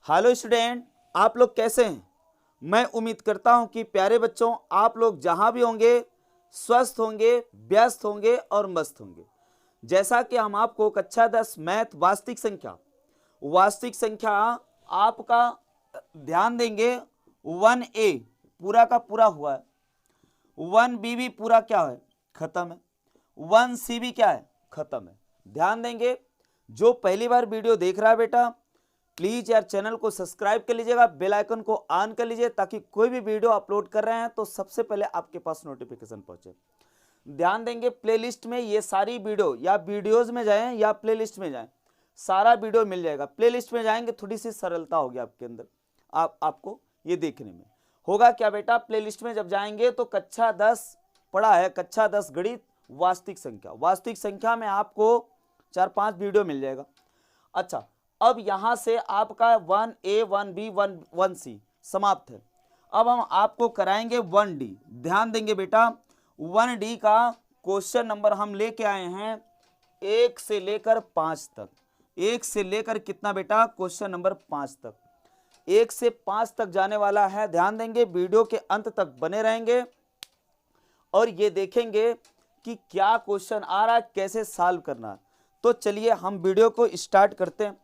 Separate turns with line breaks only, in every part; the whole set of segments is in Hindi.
हेलो स्टूडेंट, आप लोग कैसे हैं? मैं उम्मीद करता हूं कि प्यारे बच्चों आप लोग जहां भी होंगे स्वस्थ होंगे, व्यस्त होंगे और मस्त होंगे। जैसा कि हम आपको कक्षा 10 मैथ वास्तविक संख्या आपका ध्यान देंगे। 1A पूरा का पूरा हुआ है, 1B भी पूरा क्या है, खत्म है, 1C भी क्या है, खत्म है। ध्यान देंगे। जो पहली बार वीडियो देख रहा है बेटा, प्लीज यार चैनल को सब्सक्राइब कर लीजिएगा, बेल आइकन को ऑन कर लीजिए ताकि कोई भी वीडियो अपलोड कर रहे हैं तो सबसे पहले आपके पास नोटिफिकेशन पहुंचे। ध्यान देंगे, प्लेलिस्ट में ये सारी वीडियो या वीडियोज में जाएं या प्लेलिस्ट में जाएं, सारा वीडियो मिल जाएगा। प्लेलिस्ट में जाएंगे थोड़ी सी सरलता होगी आपके अंदर, आपको ये देखने में होगा क्या बेटा। प्लेलिस्ट में जब जाएंगे तो कक्षा 10 पढ़ा है, कक्षा 10 गणित वास्तविक संख्या में आपको 4-5 वीडियो मिल जाएगा। अच्छा, अब यहां से आपका 1A 1B 1C समाप्त है। अब हम आपको कराएंगे 1D। ध्यान देंगे बेटा, 1D का क्वेश्चन नंबर हम लेके आए हैं 1 से लेकर 5 तक। 1 से लेकर कितना बेटा, क्वेश्चन नंबर 5 तक। 1 से 5 तक जाने वाला है। ध्यान देंगे, वीडियो के अंत तक बने रहेंगे और ये देखेंगे कि क्या क्वेश्चन आ रहा है, कैसे सॉल्व करना है। तो चलिए हम वीडियो को स्टार्ट करते हैं,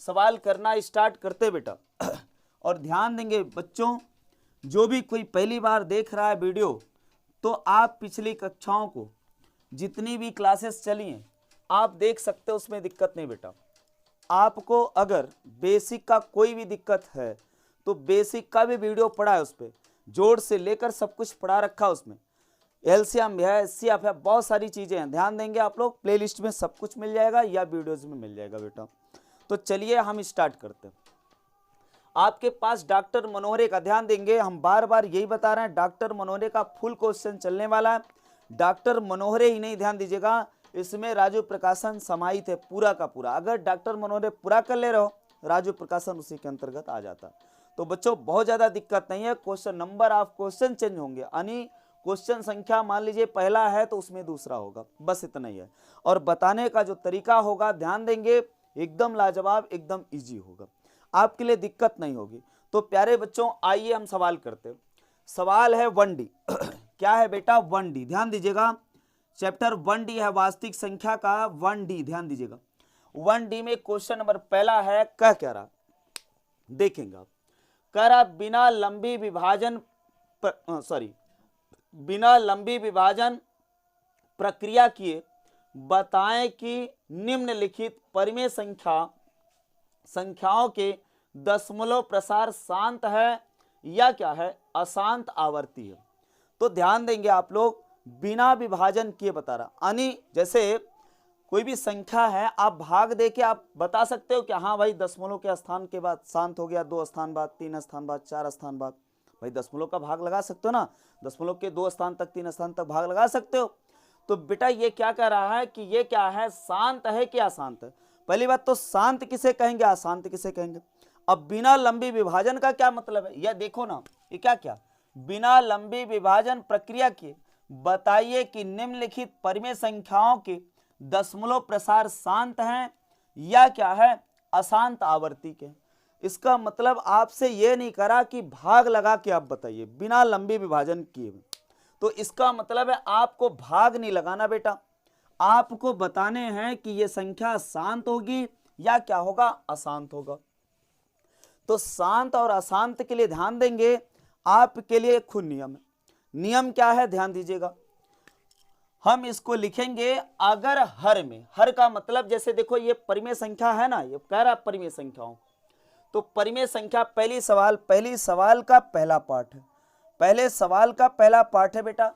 सवाल करना स्टार्ट करते बेटा। और ध्यान देंगे बच्चों, जो भी कोई पहली बार देख रहा है वीडियो, तो आप पिछली कक्षाओं को जितनी भी क्लासेस चली हैं आप देख सकते हो, उसमें दिक्कत नहीं बेटा। आपको अगर बेसिक का कोई भी दिक्कत है तो बेसिक का भी वीडियो पड़ा है, उस पर जोड़ से लेकर सब कुछ पढ़ा रखा है। उसमें एलसीएम भी है, एचसीएफ है, बहुत सारी चीजें हैं। ध्यान देंगे आप लोग, प्लेलिस्ट में सब कुछ मिल जाएगा या वीडियोज में मिल जाएगा बेटा। तो चलिए हम स्टार्ट करते हैं। आपके पास डॉक्टर मनोहरे का, ध्यान देंगे हम बार बार यही बता रहे हैं, डॉक्टर मनोहरे का फुल क्वेश्चन चलने वाला है। डॉक्टर मनोहरे ही नहीं, ध्यान दीजिएगा, इसमें राजू प्रकाशन समाहित है पूरा का पूरा। अगर डॉक्टर मनोहरे पूरा कर ले रहे हो, राजू प्रकाशन उसी के अंतर्गत आ जाता। तो बच्चों बहुत ज्यादा दिक्कत नहीं है। Question number of question change होंगे, यानी क्वेश्चन संख्या मान लीजिए पहला है तो उसमें दूसरा होगा, बस इतना ही है। और बताने का जो तरीका होगा, ध्यान देंगे, एकदम लाजवाब, एकदम इजी होगा, आपके लिए दिक्कत नहीं होगी। तो प्यारे बच्चों आइए हम सवाल करते हैं। सवाल है 1D। क्या है बेटा, 1D। ध्यान दीजिएगा, चैप्टर 1D है वास्तविक संख्या का 1D। ध्यान दीजिएगा, 1D में क्वेश्चन नंबर पहला है, कह क्या रहा, देखेंगे आप। कह रहा बिना लंबी विभाजन प्रक्रिया किए बताएं कि निम्नलिखित परिमेय संख्याओं के दशमलव प्रसार शांत है या क्या है, अशांत आवर्ती है। तो ध्यान देंगे आप लोग, बिना विभाजन किए बता रहा, यानी जैसे कोई भी संख्या है, आप भाग दे के आप बता सकते हो कि हाँ भाई दशमलव के स्थान के बाद शांत हो गया, 2 स्थान बाद, 3 स्थान बाद, 4 स्थान बाद। भाई दशमलव का भाग लगा सकते हो ना, दशमलव के 2 स्थान तक, 3 स्थान तक भाग लगा सकते हो। तो बेटा ये क्या कह रहा है कि ये क्या है, शांत है कि अशांत है। पहली बात तो शांत किसे कहेंगे, अशांत किसे कहेंगे। अब बिना लंबी विभाजन का क्या मतलब है, यह देखो ना, ये क्या बिना लंबी विभाजन प्रक्रिया के बताइए कि निम्नलिखित परिमेय संख्याओं के दशमलव प्रसार शांत हैं या क्या है, अशांत आवर्ती के। इसका मतलब आपसे यह नहीं करा कि भाग लगा के आप बताइए बिना लंबी विभाजन किए। तो इसका मतलब है आपको भाग नहीं लगाना बेटा, आपको बताने हैं कि यह संख्या शांत होगी या क्या होगा, अशांत होगा। तो शांत और अशांत के लिए ध्यान देंगे, आपके लिए खुद नियम है। नियम क्या है, ध्यान दीजिएगा, हम इसको लिखेंगे अगर हर में, हर का मतलब जैसे देखो ये परिमेय संख्या है ना, ये कह रहा परिमेय संख्याओं, तो परिमेय संख्या पहली सवाल का पहला पार्ट है, पहले सवाल का पहला पार्ट है बेटा,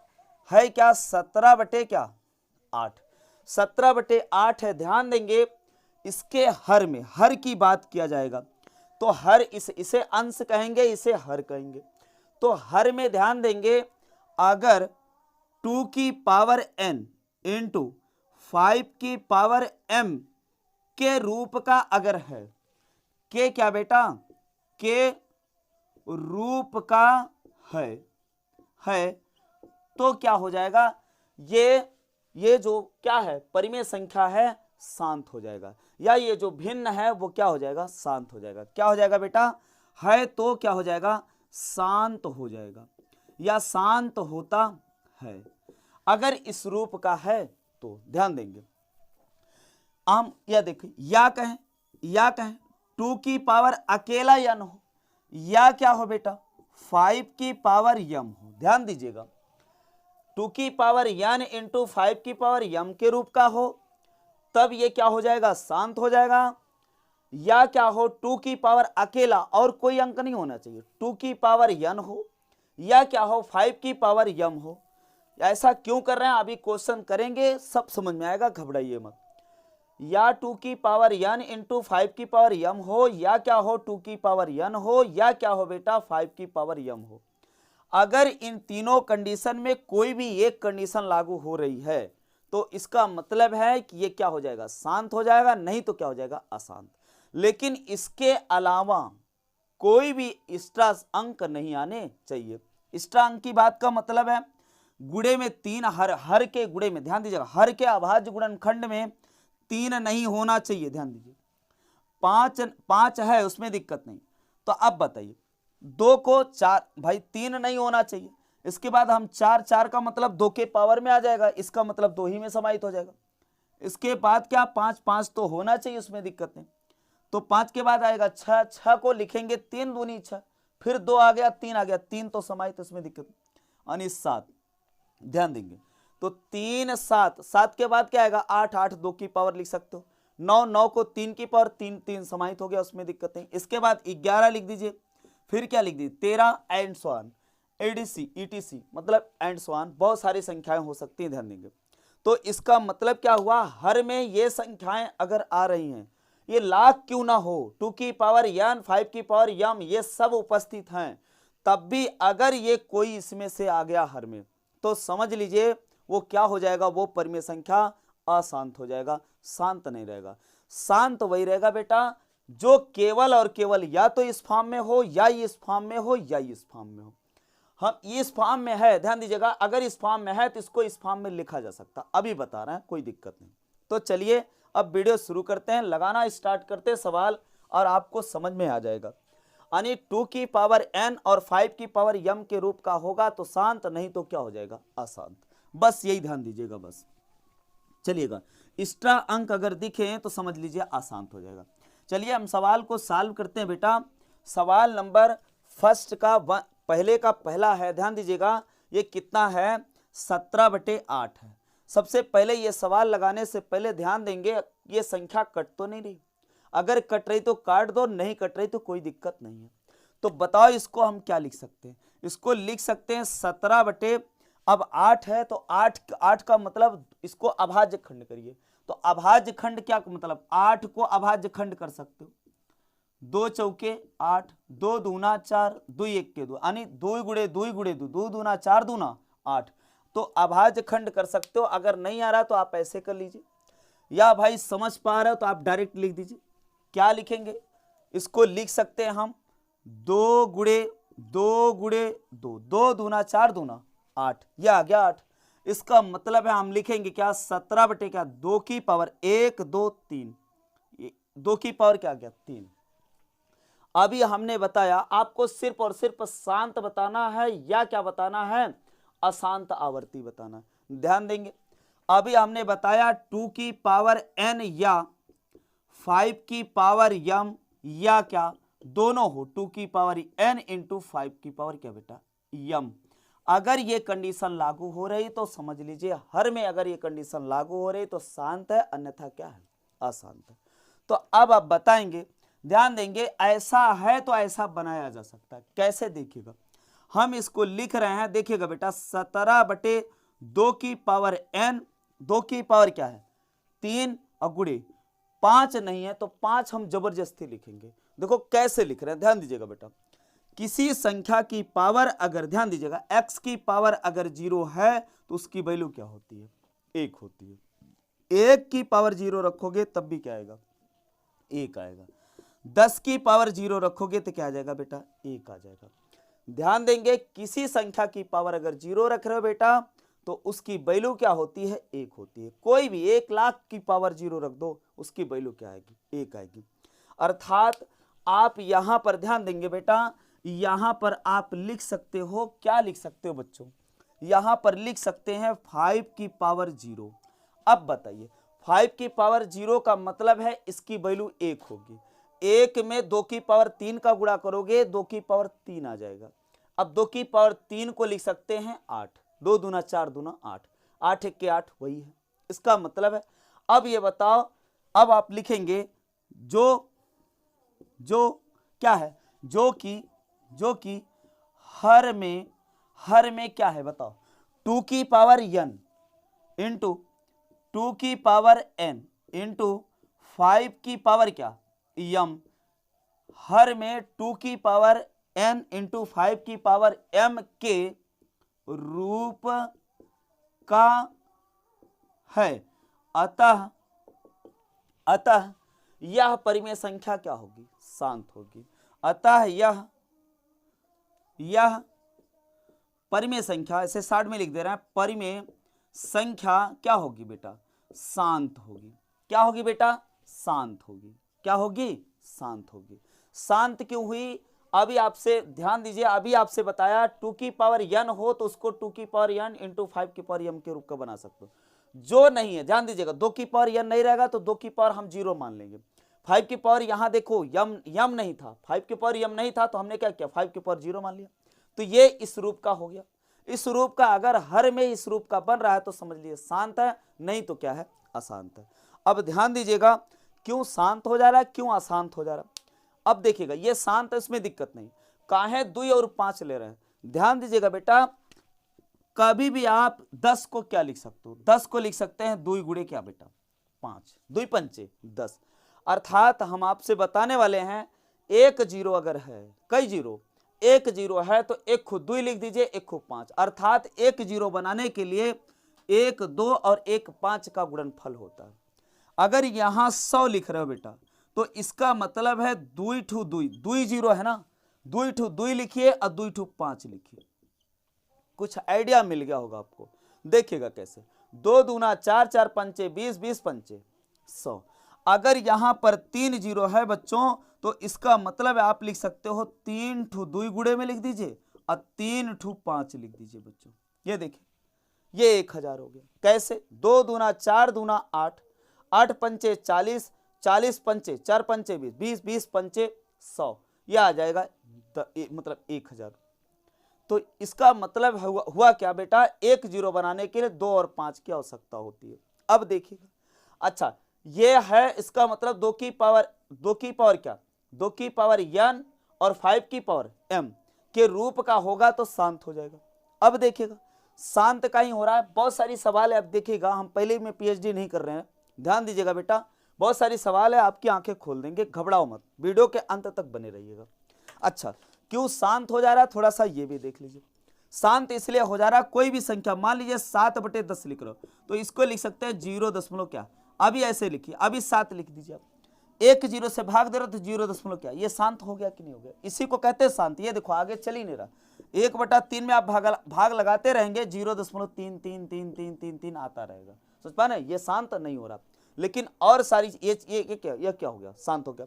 है क्या, 17/8, 17/8 है। ध्यान देंगे इसके हर में, हर की बात किया जाएगा तो हर इसे अंश कहेंगे, इसे हर कहेंगे। तो हर में ध्यान देंगे, अगर 2 की पावर n इंटू 5 की पावर m के रूप का अगर है, के क्या बेटा, के रूप का है तो क्या हो जाएगा, ये जो क्या है परिमेय संख्या है शांत हो जाएगा, या ये जो भिन्न है वो क्या हो जाएगा, शांत हो जाएगा। क्या हो जाएगा बेटा, है तो क्या हो जाएगा, शांत हो जाएगा या शांत होता है। अगर इस रूप का है तो ध्यान देंगे, हम या देखें या कहें 2 की पावर अकेला यन हो, या क्या हो बेटा 5 की पावर यम हो। ध्यान दीजिएगा, 2 की पावर यन इंटू 5 की पावर यम के रूप का हो तब ये क्या हो जाएगा, शांत हो जाएगा। या क्या हो 2 की पावर अकेला और कोई अंक नहीं होना चाहिए, 2 की पावर यन हो, या क्या हो 5 की पावर यम हो। ऐसा क्यों कर रहे हैं, अभी क्वेश्चन करेंगे सब समझ में आएगा, घबराइए मत। या 2 की पावर यन इंटू 5 की पावर यम हो, या क्या हो 2 की पावर यन हो, या क्या हो बेटा 5 की पावर यम हो। अगर इन तीनों कंडीशन में कोई भी एक कंडीशन लागू हो रही है तो इसका मतलब है कि ये क्या हो जाएगा, शांत हो जाएगा, नहीं तो क्या हो जाएगा, अशांत। लेकिन इसके अलावा कोई भी एक्स्ट्रा अंक नहीं आने चाहिए। एक्स्ट्रा अंक की बात का मतलब है गुणे में 3, हर के गुणे में, ध्यान दीजिएगा, हर के अभाज्य गुणनखंड में 3 नहीं होना चाहिए। ध्यान दीजिए, 5 है उसमें दिक्कत नहीं। तो अब बताइए 2 को 4, भाई 3 नहीं होना चाहिए। इसके बाद हम 4 का मतलब 2 के पावर में आ जाएगा, इसका मतलब 2 ही में समाहित हो जाएगा। इसके बाद क्या 5 तो होना चाहिए, उसमें दिक्कत नहीं। तो 5 के बाद आएगा 6 को लिखेंगे 3 दूनी 6, फिर 2 आ गया 3 आ गया, 3 तो समाहित, उसमें दिक्कत नहीं। यानी 7, ध्यान देंगे तो 3 7 के बाद क्या आएगा 8 2 की पावर लिख सकते हो, 9 को 3 की पावर 3 समाहित हो गया, उसमें दिक्कत नहीं। इसके बाद 11 लिख दीजिए, फिर क्या लिख दीजिए 13 and so on, ADC etc मतलब एंड सो ऑन, बहुत सारी संख्याएं हो सकती हैं, ध्यान देंगे। तो इसका मतलब क्या हुआ, हर में ये संख्याएं अगर आ रही हैं, ये लाख क्यों ना हो, 2 की पावर यन 5 की पावर यम ये सब उपस्थित हैं, तब भी अगर ये कोई इसमें से आ गया हर में तो समझ लीजिए वो क्या हो जाएगा, वो परिमेय संख्या अशांत हो जाएगा, शांत नहीं रहेगा। शांत वही रहेगा बेटा जो केवल और केवल या तो इस फॉर्म में हो, या इस फॉर्म में हो, या इस फॉर्म में हो। हम इस फॉर्म में है, ध्यान दीजिएगा, अगर इस फॉर्म में है तो इसको इस फॉर्म में लिखा जा सकता, अभी बता रहे हैं, कोई दिक्कत नहीं। तो चलिए अब वीडियो शुरू करते हैं, लगाना स्टार्ट करते हैं सवाल और आपको समझ में आ जाएगा। यानी 2 की पावर n और 5 की पावर m के रूप का होगा तो शांत, नहीं तो क्या हो जाएगा, अशांत। बस यही ध्यान दीजिएगा, बस चलिएगा। एक्स्ट्रा अंक अगर दिखे तो समझ लीजिए अशांत हो जाएगा। चलिए हम सवाल को सॉल्व करते हैं बेटा। सवाल नंबर फर्स्ट का पहले का पहला है, ध्यान दीजिएगा, ये कितना है 17/8 है। सबसे पहले ये सवाल लगाने से पहले ध्यान देंगे ये संख्या कट तो नहीं रही, अगर कट रही तो काट दो, नहीं कट रही तो कोई दिक्कत नहीं है। तो बताओ इसको हम क्या लिख सकते हैं, इसको लिख सकते हैं 17 अब 8 है तो 8 का मतलब इसको अभाज्य खंड करिए, तो अभाज्य खंड क्या मतलब 8 को अभाज्य खंड कर सकते हो, 2 चौके 8, 2 दूना 4, 2 1 के 2, यानी 2 गुणे 2 गुणे 2, 2 दूना 4 दूना 8, तो अभाज्य खंड कर सकते हो। अगर नहीं आ रहा तो आप ऐसे कर लीजिए, या भाई समझ पा रहे हो तो आप डायरेक्ट लिख दीजिए। क्या लिखेंगे, इसको लिख सकते हैं हम 2 गुणे 2 गुणे 2, 2 दूना 4 दूना 8, यह आ गया 8। इसका मतलब है हम लिखेंगे क्या 17 2 की पावर 1 2 3, 2 की पावर क्या आ गया 3। अभी हमने बताया आपको सिर्फ और सिर्फ शांत बताना है या क्या बताना है, अशांत आवर्ती बताना है। ध्यान देंगे, अभी हमने बताया 2 की पावर n या 5 की पावर m या क्या दोनों हो, 2 की पावर n इंटू 5 की पावर क्या बेटा m। अगर ये कंडीशन लागू हो रही तो समझ लीजिए हर में अगर ये कंडीशन लागू हो रही तो शांत है, अन्यथा क्या है, अशांत है। तो अब आप बताएंगे, ध्यान देंगे, ऐसा है तो ऐसा बनाया जा सकता है, कैसे देखिएगा, हम इसको लिख रहे हैं, देखिएगा बेटा 17/2 की पावर n, 2 की पावर क्या है 3 और गुणे 5 नहीं है तो 5 हम जबरदस्ती लिखेंगे। देखो कैसे लिख रहे हैं, ध्यान दीजिएगा बेटा, किसी संख्या की पावर अगर, ध्यान दीजिएगा, x की पावर अगर 0 है तो उसकी वैल्यू क्या होती है, 1 होती है। 1 की पावर 0 रखोगे तब भी क्या आएगा, 1 आएगा। 10 की पावर 0 रखोगे तो क्या आ जाएगा बेटा, 1 आ जाएगा। ध्यान देंगे, किसी संख्या की पावर अगर 0 रख रहे हो बेटा तो उसकी वैल्यू क्या होती है, 1 होती है। कोई भी 1,00,000 की पावर 0 रख दो, उसकी वैल्यू क्या आएगी, 1 आएगी। अर्थात आप यहां पर ध्यान देंगे बेटा, यहां पर आप लिख सकते हो, क्या लिख सकते हो बच्चों, यहां पर लिख सकते हैं 5 की पावर 0। अब बताइए 5 की पावर 0 का मतलब है इसकी वैल्यू 1 होगी। 1 में 2 की पावर 3 का गुणा करोगे 2 की पावर 3 आ जाएगा। अब 2 की पावर 3 को लिख सकते हैं 8, 2 दूना 4 दूना 8, 8 एक के 8 वही है, इसका मतलब है। अब ये बताओ, अब आप लिखेंगे जो क्या है, जो कि हर में क्या है बताओ, 2 की पावर n इंटू 2 की पावर n इंटू 5 की पावर क्या m, हर में 2 की पावर n इंटू 5 की पावर m के रूप का है। अतः यह परिमेय संख्या क्या होगी, शांत होगी। अतः यह परिमेय संख्या, ऐसे साइड में लिख दे रहा है, परिमेय संख्या क्या होगी बेटा, शांत होगी। क्या होगी बेटा, शांत होगी। क्या होगी, शांत होगी। शांत क्यों हुई, अभी आपसे ध्यान दीजिए, अभी आपसे बताया 2 की पावर n हो तो उसको 2 की पावर n इंटू 5 की पावर m के रूप का बना सकते हो। जो नहीं है, ध्यान दीजिएगा, 2 की पावर n नहीं रहेगा तो 2 की पावर हम 0 मान लेंगे। 5 की पावर यहां देखो यम नहीं था, 5 की पावर यम नहीं था तो हमने क्या किया, 5 की पावर 0 मान लिया। तो ये इस रूप का हो गया। इस रूप का अगर हर में इस रूप का बन रहा है तो समझ लीजिए शांत है, नहीं तो क्या है, अशांत है। अब ध्यान दीजिएगा, क्यों शांत हो जा रहा है, क्यों अशांत हो जा रहा है। अब देखिएगा, ये शांत है, इसमें दिक्कत नहीं। काहे 2 और 5 ले रहे हैं, ध्यान दीजिएगा बेटा, कभी भी आप 10 को क्या लिख सकते हो, 10 को लिख सकते हैं 2 गुणे क्या बेटा 5, 2 पंचे 10। अर्थात हम आपसे बताने वाले हैं, एक जीरो अगर है, कई जीरो, एक जीरो है तो एक खुद 2 लिख दीजिए, एक खुद 5। अर्थात एक जीरो बनाने के लिए 1 2 और 1 5 का गुणनफल होता है। अगर यहां 100 लिख रहे हो बेटा तो इसका मतलब है 2 ठू 2 जीरो है ना, 2 ठू 2 लिखिए और 2 ठू 5 लिखिए। कुछ आइडिया मिल गया होगा आपको। देखिएगा कैसे, 2 दूना 4, 4 पंचे 20, 20 पंचे 100। अगर यहां पर 3 जीरो है बच्चों तो इसका मतलब है आप लिख सकते हो 3 ठू 2 गुणे में लिख दीजिए और 3 ठू 5 लिख दीजिए बच्चों। ये देखिए, ये 1000 हो गया। कैसे, 2 दूना 4 दूना 8, 8 पंचे 40, 40 पंचे 4 पंचे 20, 20 20 पंचे 100, यह आ जाएगा मतलब 1000। तो इसका मतलब हुआ क्या बेटा, एक जीरो बनाने के लिए 2 और 5 की आवश्यकता होती है। अब देखिएगा, अच्छा ये है, इसका मतलब 2 की पावर क्या, 2 की पावर n और 5 की पावर m के रूप का होगा तो शांत हो जाएगा। अब देखिएगा, शांत का ही हो रहा है। बहुत सारी सवाल है, अब देखिएगा, हम पहले में पीएचडी नहीं कर रहे हैं, ध्यान दीजिएगा बेटा, बहुत सारी सवाल है, आपकी आंखें खोल देंगे, घबराओ मत, वीडियो के अंत तक बने रहिएगा। अच्छा, क्यों शांत हो जा रहा है, थोड़ा सा ये भी देख लीजिए। शांत इसलिए हो जा रहा है, कोई भी संख्या मान लीजिए 7/10 लिख रहे हो तो इसको लिख सकते हैं 0 क्या, अभी ऐसे लिखिए, अभी 7 लिख दीजिए आप, 1 जीरो से भाग दे रहे हो तो 0 क्या, ये शांत हो गया कि नहीं हो गया, इसी को कहते हैं शांत। ये देखो आगे चल ही नहीं रहा, 1/3 में आप भाग लगाते रहेंगे, 0.333333 आता रहेगा, समझ पा रहे, ये शांत नहीं हो रहा। लेकिन और सारी ये क्या हो गया, शांत हो गया।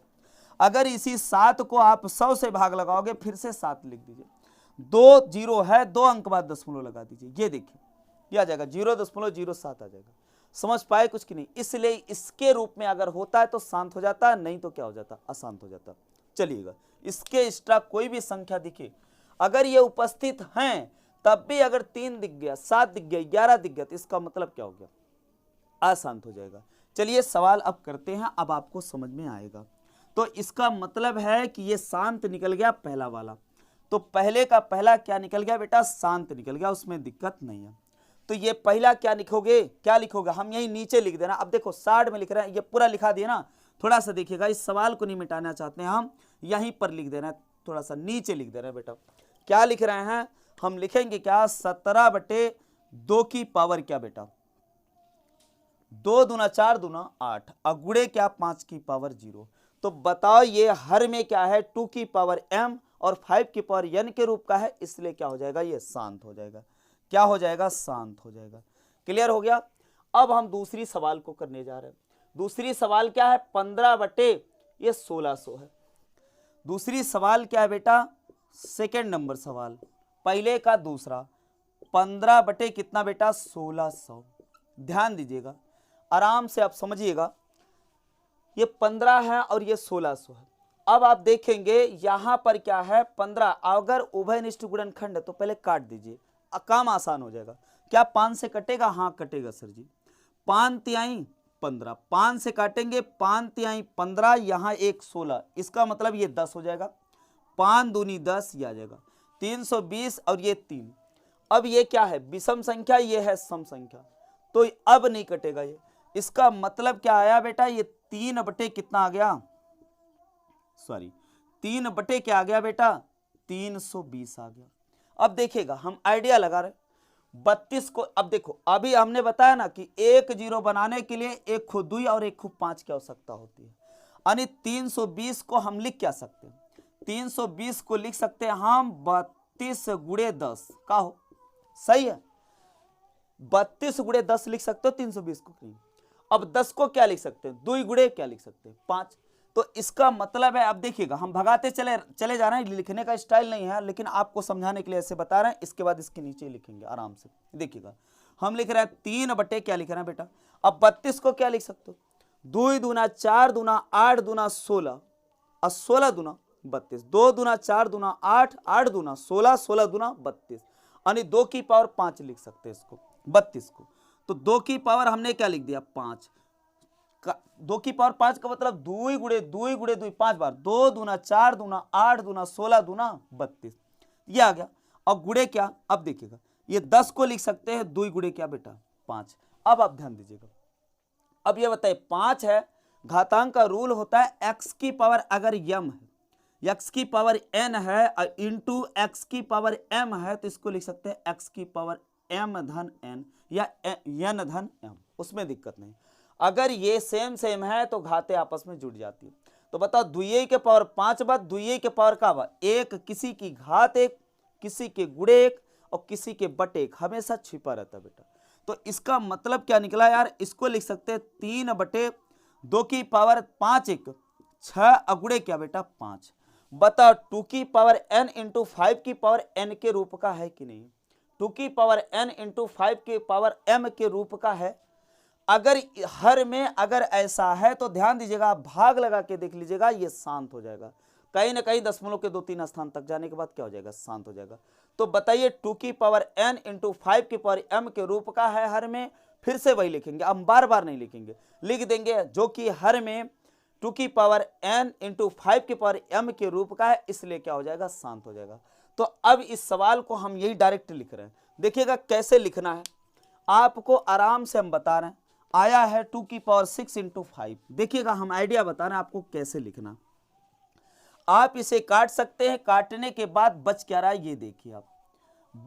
अगर इसी 7 को आप 100 से भाग लगाओगे, फिर से 7 लिख दीजिए, 2 जीरो है, 2 अंक बाद दशमलव लगा दीजिए, ये देखिए ये आ जाएगा 0.07 आ जाएगा। समझ पाए कुछ कि नहीं। इसलिए इसके रूप में अगर होता है तो शांत हो जाता है, नहीं तो क्या हो जाता, अशांत हो जाता। चलिएगा, इसके एक्स्ट्रा कोई भी संख्या दिखे, अगर ये उपस्थित हैं तब भी अगर 3 दिख गया, 7 दिख गया, 11 दिख गया तो इसका मतलब क्या हो गया, अशांत हो जाएगा। चलिए सवाल अब करते हैं, अब आपको समझ में आएगा। तो इसका मतलब है कि ये शांत निकल गया पहला वाला, तो पहले का पहला क्या निकल गया बेटा, शांत निकल गया, उसमें दिक्कत नहीं है। तो ये पहला क्या लिखोगे, क्या लिखोगे, हम यही नीचे लिख देना। अब देखो 60 में लिख रहे हैं, ये पूरा लिखा दिया ना, थोड़ा सा देखिएगा, इस सवाल को नहीं मिटाना चाहते हैं हम, यहीं पर लिख देना, थोड़ा सा नीचे लिख दे रहे हैं बेटा। क्या लिख रहे हैं, हम लिखेंगे क्या, 17/2 की पावर क्या बेटा, 2 दूना 4 दूना 8, अगुड़े क्या 5 की पावर 0। तो बताओ ये हर में क्या है, 2 की पावर m और 5 की पावर n के रूप का है, इसलिए क्या हो जाएगा, ये शांत हो जाएगा। क्या हो जाएगा, शांत हो जाएगा। क्लियर हो गया। अब हम दूसरी सवाल को करने जा रहे हैं। दूसरी सवाल क्या है, 15 बटे ये 1600 है। दूसरी सवाल क्या है बेटा, सेकेंड नंबर सवाल, पहले का दूसरा, 15 बटे कितना बेटा, 1600। ध्यान दीजिएगा, आराम से आप समझिएगा, ये 15 है और ये 1600 है। अब आप देखेंगे यहां पर क्या है, 15, अगर उभयनिष्ठ गुणनखंड है तो पहले काट दीजिए, काम आसान हो जाएगा। क्या 5 से कटेगा, हाँ कटेगा सर जी। 5 तिहाई 15, 5 से काटेंगे, 5 तिहाई 15, यहाँ एक 16, इसका मतलब ये 10 हो जाएगा। 5 दूनी 10, ये आ जाएगा 320 और ये 3। अब ये क्या है, विषम संख्या, ये है सम संख्या, तो अब नहीं कटेगा ये। इसका मतलब क्या आया बेटा, ये 3 बटे कितना आ गया, सॉरी 3 बटे क्या आ गया बेटा, 320 आ गया। अब देखिएगा, हम आइडिया लगा रहे 32 को, अब देखो अभी हमने बताया ना कि एक जीरो बनाने के लिए एक खूब 2 और एक खूब 5 की आवश्यकता होती है। यानी 320 को हम लिख क्या सकते हैं, 320 को लिख सकते हैं हम 32 गुणे 10 का हो, सही है। 32 गुणे 10 लिख सकते हो, 320 को नहीं। अब 10 को क्या लिख सकते हैं, 2 गुणे क्या लिख सकते हैं, 5। तो इसका मतलब है, अब देखिएगा हम भगाते चले जा रहे हैं, लिखने का स्टाइल नहीं है, लेकिन आपको समझाने के लिए ऐसे बता रहे हैं। इसके बाद इसके नीचे लिखेंगे आराम से, देखिएगा हम लिख रहे हैं 3 बटे क्या लिख रहे हैं बेटा। अब 32 को क्या लिख सकते हो, 2 दूना 4 दूना 8 दूना 16 और 16 दूना 32, 2 दूना 4 दूना 8, 8 दूना 16, 16 दूना 32, यानी 2 की पावर 5 लिख सकते हैं इसको, 32 को। तो 2 की पावर हमने क्या लिख दिया, 5। 2 की पावर 5 का मतलब 2 गुणे 2 गुणे 2 5 बार, 2 दूना 4 दूना 8 दूना 16 दूना 32, ये आ गया। और गुणे क्या, अब देखिएगा ये 10 को लिख सकते हैं 2 गुणे क्या बेटा, 5। अब आप ध्यान दीजिएगा, अब ये बताइए 5 है, घातांक का रूल होता है x की पावर अगर m है, x की पावर n है इंटू x की पावर m है, तो इसको लिख सकते हैं x की पावर m धन n या n धन m, उसमें दिक्कत नहीं। अगर ये सेम है तो घाते आपस में जुड़ जाती है। तो बताओ, दुई के पावर 5 बार, दुई के पावर का बार 1, किसी की घात 1, किसी के गुणे 1 और किसी के बटे 1 हमेशा छिपा रहता है बेटा। तो इसका मतलब क्या निकला यार, इसको लिख सकते हैं 3 बटे 2 की पावर 5 1 6 अगुड़े क्या बेटा 5। बताओ 2 की पावर n इंटू 5 की पावर n के रूप का है कि नहीं, 2 की पावर n इंटू 5 की पावर m के रूप का है। अगर हर में अगर ऐसा है तो ध्यान दीजिएगा, भाग लगा के देख लीजिएगा, ये शांत हो जाएगा। कहीं ना कहीं दशमलव के 2-3 स्थान तक जाने के बाद क्या हो जाएगा, शांत हो जाएगा। तो बताइए 2 की पावर n इंटू 5 की पावर m के रूप का है हर में, फिर से वही लिखेंगे, हम बार बार नहीं लिखेंगे, लिख देंगे जो कि हर में 2 की पावर n इंटू 5 की पावर m के रूप का है, इसलिए क्या हो जाएगा, शांत हो जाएगा। तो अब इस सवाल को हम यही डायरेक्ट लिख रहे हैं, देखिएगा कैसे लिखना है, आपको आराम से हम बता रहे हैं। आया है 2 की पावर 6 इंटू 5, देखिएगा हम आइडिया बता रहे हैं आपको कैसे लिखना। आप इसे काट सकते हैं, काटने के बाद बच क्या रहा है ये देखिए, आप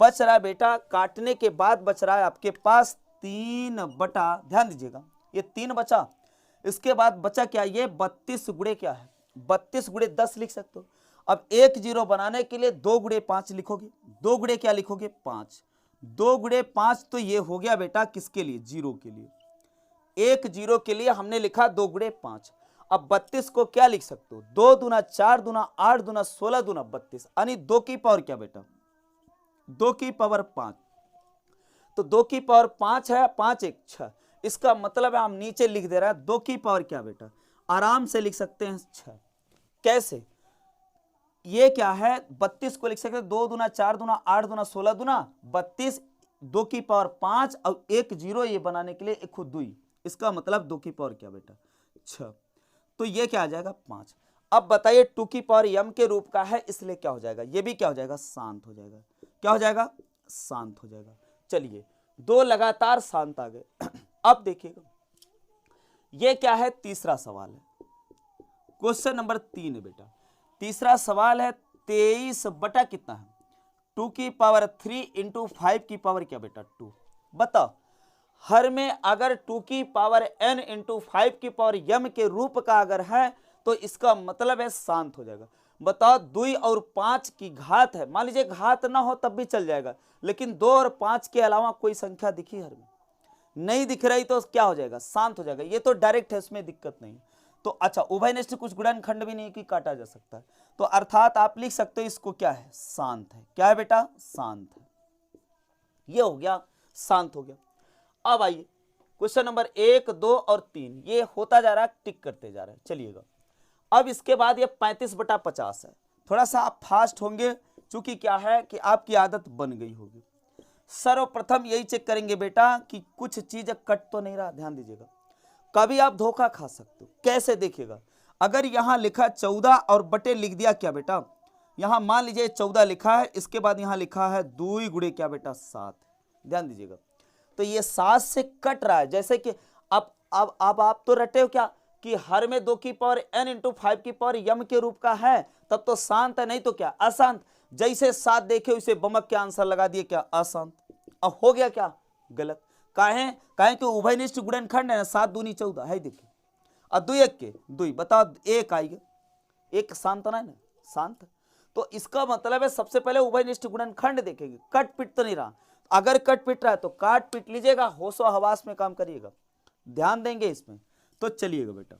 बच रहा है बेटा, काटने के बाद बच रहा है आपके पास 3 बटा, ध्यान दीजिएगा ये 3 बचा, इसके बाद बचा क्या, ये 32 गुणे क्या है, 32 गुणे 10 लिख सकते हो। अब एक जीरो बनाने के लिए 2 गुणे 5 लिखोगे, 2 गुणे क्या लिखोगे 5, 2 गुणे 5, तो ये हो गया बेटा किसके लिए, जीरो के लिए, एक जीरो के लिए हमने लिखा 2 गुणे 5। अब 32 को क्या लिख सकते हो, 2 दूना 4 दूना 8 दूना 16 दूना 32, यानी 2 की पावर क्या बेटा, 2 की पावर 5, तो 2 की पावर 5 है, 5 1 6, इसका मतलब है हम नीचे लिख दे रहा है 2 की पावर क्या बेटा, आराम से लिख सकते हैं 6। कैसे, ये क्या है, 32 को लिख सकते हैं 2 दूना 4 दूना 8 दूना 16 दूना 32, 2 की पावर 5 और एक जीरो ये बनाने के लिए एक खुद 2, इसका मतलब 2 की पावर क्या बेटा 6, तो ये क्या आ जाएगा 5। अब बताइए 2 की पावर m के रूप का है, इसलिए क्या हो जाएगा, ये भी क्या हो जाएगा, शांत हो जाएगा। क्या हो जाएगा, शांत हो जाएगा। चलिए 2 लगातार शांत आ गए। अब देखिएगा ये क्या है, तीसरा सवाल है, क्वेश्चन नंबर 3 बेटा, तीसरा सवाल है 23 बटा कितना है, 2 की पावर 3 इंटू 5 की पावर क्या बेटा 2। बताओ हर में अगर 2 की पावर n इंटू 5 की पावर m के रूप का अगर है तो इसका मतलब है शांत हो जाएगा। बताओ 2 और 5 की घात है, मान लीजिए घात ना हो तब भी चल जाएगा, लेकिन 2 और 5 के अलावा कोई संख्या दिखी हर में, नहीं दिख रही तो क्या हो जाएगा, शांत हो जाएगा। ये तो डायरेक्ट है, इसमें दिक्कत नहीं। तो अच्छा, उभयनिष्ठ कुछ गुणनखंड भी नहीं कि काटा जा सकता है, तो अर्थात आप लिख सकते हो इसको क्या है, शांत है। क्या है बेटा, शांत है। ये हो गया, शांत हो गया। अब आइए क्वेश्चन नंबर 1, 2 और 3, ये होता जा रहा है, टिक करते जा रहा है। चलिएगा, अब इसके बाद ये 35/50 है। थोड़ा सा आप फास्ट होंगे, चूंकि क्या है कि आपकी आदत बन गई होगी। सर्वप्रथम यही चेक करेंगे बेटा कि कुछ चीज कट तो नहीं रहा, ध्यान दीजिएगा। कभी आप धोखा खा सकते हो, कैसे देखिएगा, अगर यहां लिखा 14 और बटे लिख दिया क्या बेटा, यहां मान लीजिए 14 लिखा है, इसके बाद यहां लिखा है 2 गुणे क्या बेटा 7, ध्यान दीजिएगा। तो ये 7 से कट रहा है, जैसे कि अब आप तो रटे हो क्या कि हर में 2 की पावर n इंटू 5 की पावर यम के रूप का है, तब तो शांत है, नहीं तो क्या अशांत। जैसे 7 देखे उसे बमक के आंसर लगा दिए, क्या अशांत। अब हो गया क्या, गलत। काहे कि उभयनिष्ठ गुणनखंड है ना, 7 दूनी 14 है, देखिए। और 2 1 के 2, बताओ 1 आएगा, 1 शांत ना है ना, शांत। तो इसका मतलब है सबसे पहले उभयनिष्ठ गुणनखंड देखेंगे, कट पिट तो नहीं रहा। अगर कट पिट रहा है तो काट पिट लीजिएगा, होशो हवास में काम करिएगा, ध्यान देंगे इसमें। तो चलिएगा बेटा,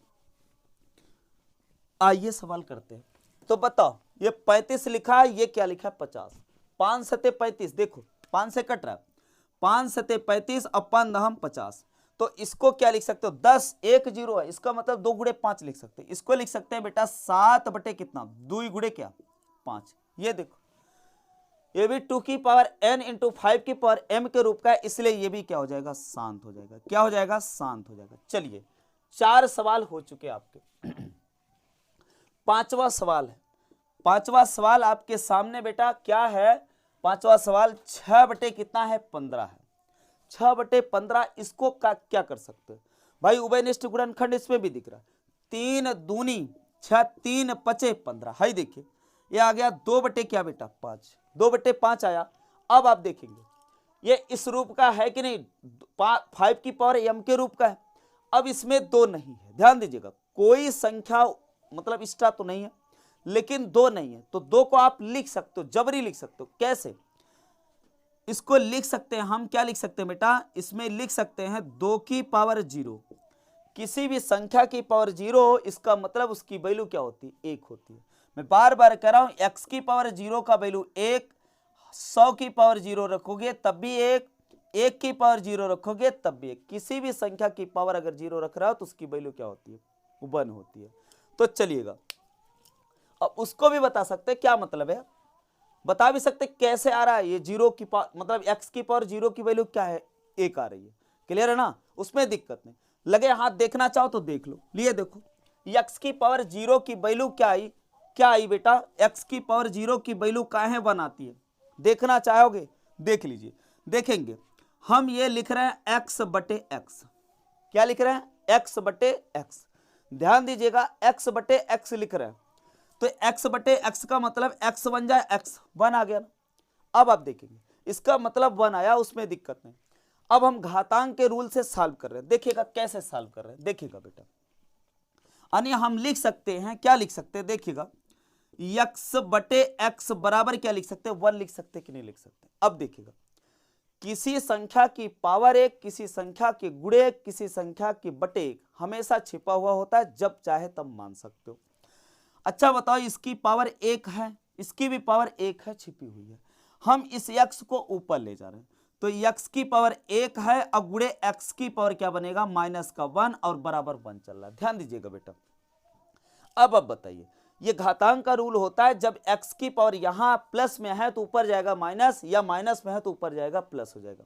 आइए सवाल करते हैं। तो बताओ, ये 35 लिखा है, ये क्या लिखा है 50, 5 सते 35, देखो 5 से कट रहा है, 5 सते 35 अपन दहम 50। तो इसको क्या लिख सकते हो, 10 1 0 है, इसका मतलब 2 गुणे 5 लिख सकते हैं। इसको लिख सकते हैं बेटा 7 बटे कितना, 2 गुणे क्या 5। ये देखो, ये भी 2 की पावर n इंटू 5 की पावर m के रूप का है, इसलिए ये भी क्या हो जाएगा, शांत हो जाएगा। क्या हो जाएगा, शांत हो जाएगा। चलिए, 4 सवाल हो चुके आपके। पांचवा सवाल है। पांचवा सवाल आपके सामने बेटा क्या है, पांचवा सवाल 6 बटे कितना है 15 है, 6 बटे 15। इसको क्या कर सकते हैं भाई, उभयनिष्ठ गुणनखंड इसमें भी दिख रहा है, 3 दूनी 6, 3 5 15 है। देखिए ये आ गया 2 बटे क्या बेटा 5, 2 बटे 5 आया। अब आप देखेंगे ये इस रूप का है कि नहीं, 5 की पावर m के रूप का है। अब इसमें 2 नहीं है, ध्यान दीजिएगा, कोई संख्या मतलब एक्स्ट्रा तो नहीं है, लेकिन 2 नहीं है, तो 2 को आप लिख सकते हो, जबरी लिख सकते हो। कैसे इसको लिख सकते हैं हम, क्या लिख सकते हैं बेटा, इसमें लिख सकते हैं 2 की पावर 0, किसी भी संख्या की पावर 0, इसका मतलब उसकी वैल्यू क्या होती है, 1 होती है। मैं बार बार कह रहा हूं, x की पावर 0 का वैल्यू 1, 100 की पावर 0 रखोगे तब भी 1, 1 की पावर 0 रखोगे तब भी 1। किसी भी संख्या की पावर अगर 0 रख रहा हो तो उसकी वैल्यू क्या होती है, 1 होती है। तो चलिएगा, अब उसको भी बता सकते क्या मतलब है, बता भी सकते कैसे आ रहा है ये 0 की पावर, मतलब x की पावर 0 की वैल्यू क्या है, 1 आ रही है। क्लियर है ना, उसमें दिक्कत नहीं। लगे हाथ देखना चाहो तो देख लो, लिए देखो x की पावर 0 की वैल्यू क्या आई बेटा, x की पावर 0 की वैल्यू काहे 1 आती है, देखना चाहोगे देख लीजिए। देखेंगे हम ये लिख रहे हैं x बटे x, क्या लिख रहे हैं x बटे x, ध्यान दीजिएगा x बटे x लिख रहे हैं। तो x बटे x का मतलब x बन जाए x, 1 आ गया ना। अब आप देखेंगे इसका मतलब 1 आया, उसमें दिक्कत नहीं। अब हम घातांक के रूल से सॉल्व कर रहे हैं, देखिएगा कैसे सॉल्व कर रहे हैं, देखिएगा बेटा। यानी हम लिख सकते हैं, क्या लिख सकते हैं, देखिएगा x बटे x बराबर क्या लिख सकते हैं, 1 लिख सकते हैं कि नहीं लिख सकते। अब देखिएगा, किसी संख्या की पावर 1, किसी संख्या के गुणे 1, किसी संख्या की बटे 1 हमेशा छिपा हुआ होता है, जब चाहे तब मान सकते हो। अच्छा बताओ, इसकी पावर 1 है, इसकी भी पावर 1 है, छिपी हुई है। हम इस x को ऊपर ले जा रहे हैं, तो x की पावर 1 है, अब गुणे x की पावर क्या बनेगा, -1 और बराबर 1 चल रहा है। ध्यान दीजिएगा बेटा। अब बताइए, ये घातांक का रूल होता है, जब x की पावर यहां प्लस में है तो ऊपर जाएगा माइनस, या माइनस में है तो ऊपर जाएगा प्लस हो जाएगा।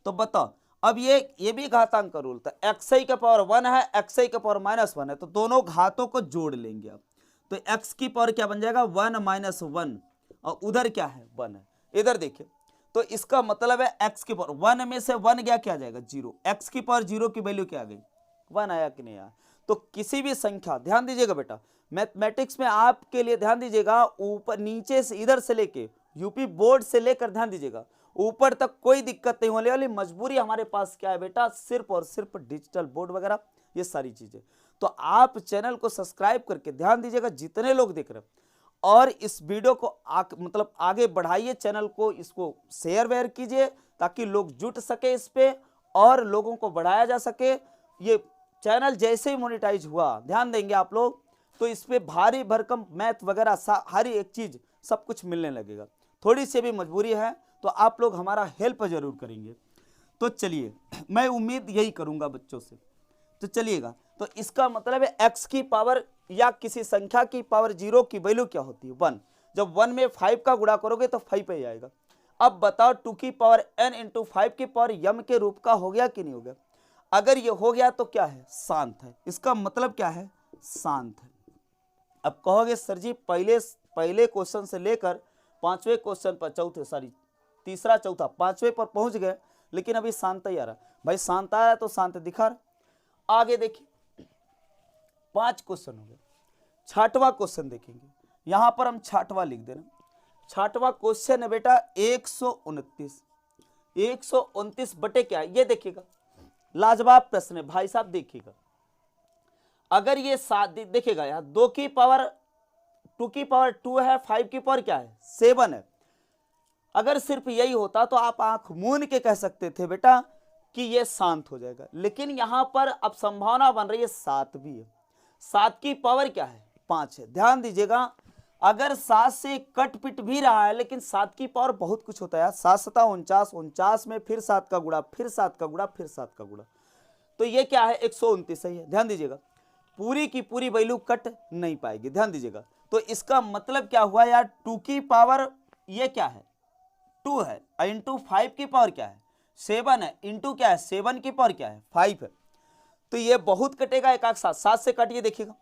तो बताओ, अब ये भी घातांक का रूल था, xi का पावर 1 है, xi का पावर -1 है, तो दोनों घातों को जोड़ लेंगे आप। तो x की पावर क्या बन जाएगा 1 - 1, और उधर क्या है 1 है। इधर देखिए, तो इसका मतलब है x की पावर 1 में से 1 गया, क्या जाएगा 0, x की पावर 0 की वैल्यू क्या आ गई 1 आया कि नहीं आया। तो किसी भी संख्या, ध्यान दीजिएगा बेटा, मैथमेटिक्स में आपके लिए ध्यान दीजिएगा, ऊपर नीचे से इधर से लेके यूपी बोर्ड से लेकर ध्यान दीजिएगा ऊपर तक कोई दिक्कत नहीं होने वाली। मजबूरी हमारे पास क्या है बेटा, सिर्फ और सिर्फ डिजिटल बोर्ड वगैरह ये सारी चीजें। तो आप चैनल को सब्सक्राइब करके ध्यान दीजिएगा, जितने लोग देख रहे हैं, और इस वीडियो को मतलब आगे बढ़ाइए, चैनल को इसको शेयर वेयर कीजिए ताकि लोग जुट सके इस पे और लोगों को बढ़ाया जा सके। ये चैनल जैसे ही मोनेटाइज हुआ, ध्यान देंगे आप लोग, तो इस पे भारी भरकम मैथ वगैरह हर एक चीज सब कुछ मिलने लगेगा। थोड़ी सी भी मजबूरी है तो आप लोग हमारा हेल्प जरूर करेंगे। तो चलिए, मैं उम्मीद यही करूंगा बच्चों से। तो चलिएगा, तो इसका मतलब है x की पावर या किसी संख्या की पावर 0 की वैल्यू क्या होती है? 1। जब 1 में 5 का गुणा करोगे तो 5 पे आएगा। अब बताओ 2 की पावर n इंटू 5 की पावर m के रूप का हो गया कि नहीं हो गया? अगर ये हो गया तो क्या है? शांत है। इसका मतलब क्या है? शांत है। अब कहोगे सर जी पहले क्वेश्चन से लेकर पांचवें क्वेश्चन पर तीसरा चौथा पांचवें पर पहुंच गए, लेकिन अभी शांत ही आ रहा। भाई शांत आया तो शांत दिखा रहा। आगे देखिए, 5 क्वेश्चन हो गए। 6वां क्वेश्चन देखेंगे। यहां पर हम 6वां लिख देना। 6वां क्वेश्चन है बेटा 129। 129 बटे क्या है ये देखिएगा। लाजवाब प्रश्न है भाई साहब, देखिएगा। अगर ये 7 देखिएगा यार, 2 की पावर 2 की पावर 2 है, 5 की पावर क्या है? 7 है। अगर सिर्फ यही होता तो आप आंख मूंद के कह सकते थे बेटा कि ये शांत हो जाएगा, लेकिन यहां पर अब संभावना बन रही है 7 भी है। 7 की पावर क्या है? 5 है। ध्यान दीजिएगा, अगर 7 से कट पिट भी रहा है, लेकिन 7 की पावर बहुत कुछ होता है। 7 सता 49, 49 में फिर 7 का गुणा, फिर 7 का गुणा, फिर 7 का गुणा, तो ये क्या है? 129 सही है। ध्यान दीजिएगा, पूरी की पूरी वैल्यू कट नहीं पाएगी। ध्यान दीजिएगा, तो इसका मतलब क्या हुआ यार? 2 की पावर ये क्या है? 2 है, इंटू 5 की पावर क्या है? 7 है, इंटू क्या है? 7 की पावर क्या है? 5 है। तो ये बहुत कटेगा, एक 7 से काटिए देखिएगा।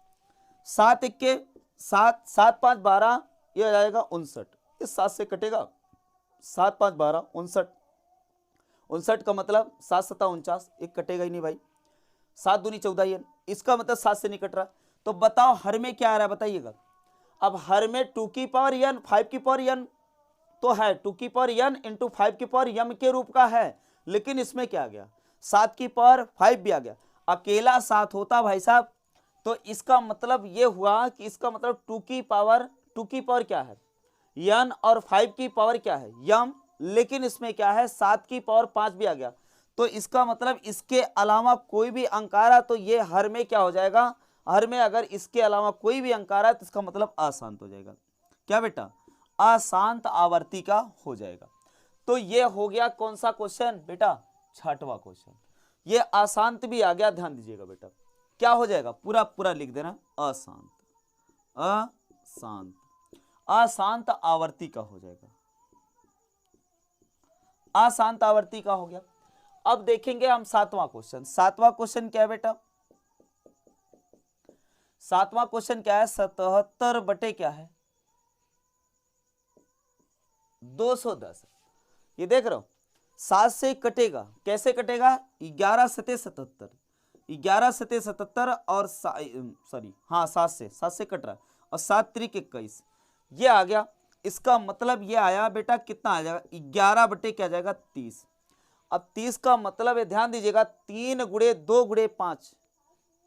7 इक्के 7, 7 5 12, ये आ जाएगा 59। इस 7 से कटेगा। 7 5 12 59। 59 का मतलब 7 सता 49, एक कटेगा ही नहीं भाई। 7 दूनी 14, इसका मतलब 7 से नहीं कट रहा। तो बताओ हर में क्या आ रहा है बताइएगा। अब हर में 2 की पावर n, 5 की पावर n तो है। 2 की पावर n इंटू 5 की पावर m के रूप का है, लेकिन इसमें क्या आ गया? 7 की पावर 5 भी आ गया। अकेला 7 होता भाई साहब तो इसका मतलब ये हुआ कि इसका मतलब 2 की पावर क्या है? n और 5 की पावर क्या है? m, लेकिन इसमें क्या है? 7 की पावर 5 भी आ गया। तो इसका मतलब इसके अलावा कोई भी अंक आ रहा तो ये हर में क्या हो जाएगा? हर में अगर इसके अलावा कोई भी अंक आ रहा है तो इसका मतलब अशांत हो जाएगा। क्या बेटा? अशांत आवर्ती का हो जाएगा। तो ये हो गया कौन सा क्वेश्चन बेटा? 6वां क्वेश्चन। ये अशांत भी आ गया, ध्यान दीजिएगा बेटा। क्या हो जाएगा? पूरा पूरा लिख देना, अशांत। अशांत, अशांत आवर्ती का हो जाएगा। अशांत आवर्ती का हो गया। अब देखेंगे हम 7वां क्वेश्चन। 7वां क्वेश्चन क्या है बेटा? 7वां क्वेश्चन क्या है? 77 बटे क्या है? 210। ये देख रहे हो, 7 से कटेगा। कैसे कटेगा? 11 सते 77, 11 सते 77 और सॉरी हाँ 7 से कट रहा है, और 7 त्रिक 21 ये आ गया। इसका मतलब ये आया बेटा कितना आ जाएगा? 11 बटे क्या जाएगा? 30। अब 30 का मतलब है, ध्यान दीजिएगा, 3 गुणे 2 गुणे 5,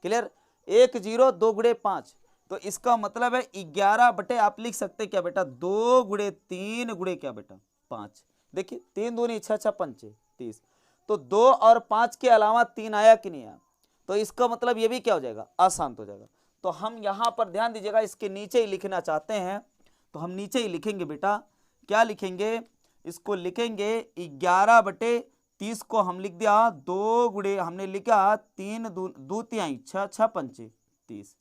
क्लियर? 1 0 2 गुणे 5, तो इसका मतलब है 11 बटे आप लिख सकते क्या बेटा? 2 गुणे 3 गुणे क्या बेटा? 5। देखिए 3 दूनी 6 6 पंचे 30, तो 2 और 5 के अलावा 3 आया कि नहीं आया? तो इसका मतलब ये भी क्या हो जाएगा? अशांत हो जाएगा। तो हम यहां पर ध्यान दीजिएगा, इसके नीचे ही लिखना चाहते हैं तो हम नीचे ही लिखेंगे बेटा। क्या लिखेंगे? इसको लिखेंगे 11 बटे 30 को हम लिख दिया 2 गुणे, हमने लिखा 3 दो तिहाई 6 6 पंचे 30।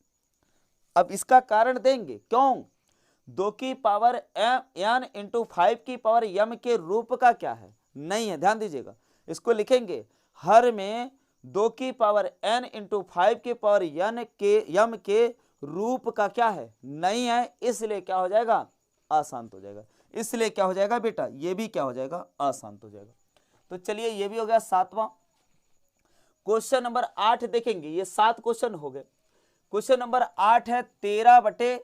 अब इसका कारण देंगे, क्यों? 2 की पावर n इंटू 5 की पावर m के रूप का क्या है? नहीं है। ध्यान दीजिएगा, इसको लिखेंगे हर में 2 की पावर n इंटू 5 की पावर m के रूप का क्या है? नहीं है, इसलिए क्या हो जाएगा? अशांत हो जाएगा। इसलिए क्या हो जाएगा बेटा? ये भी क्या हो जाएगा? अशांत हो जाएगा। तो चलिए ये भी हो गया 7वां। क्वेश्चन नंबर 8 देखेंगे। ये 7 क्वेश्चन हो गए। क्वेश्चन नंबर 8 है 13 बटे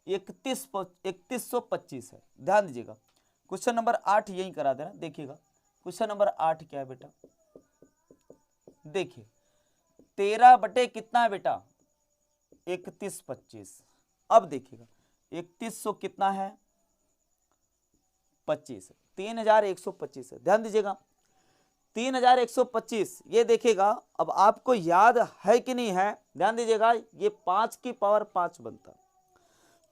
3125 है। ध्यान दीजिएगा, क्वेश्चन नंबर 8 यही करा देना। देखिएगा क्वेश्चन नंबर 8 क्या है बेटा? देखिए 13 बटे कितना है बेटा? 3125। अब देखिएगा 3100 कितना है 25, 3125 है। ध्यान दीजिएगा 3125 ये देखिएगा। अब आपको याद है कि नहीं है, ध्यान दीजिएगा, ये 5 की पावर 5 बनता है।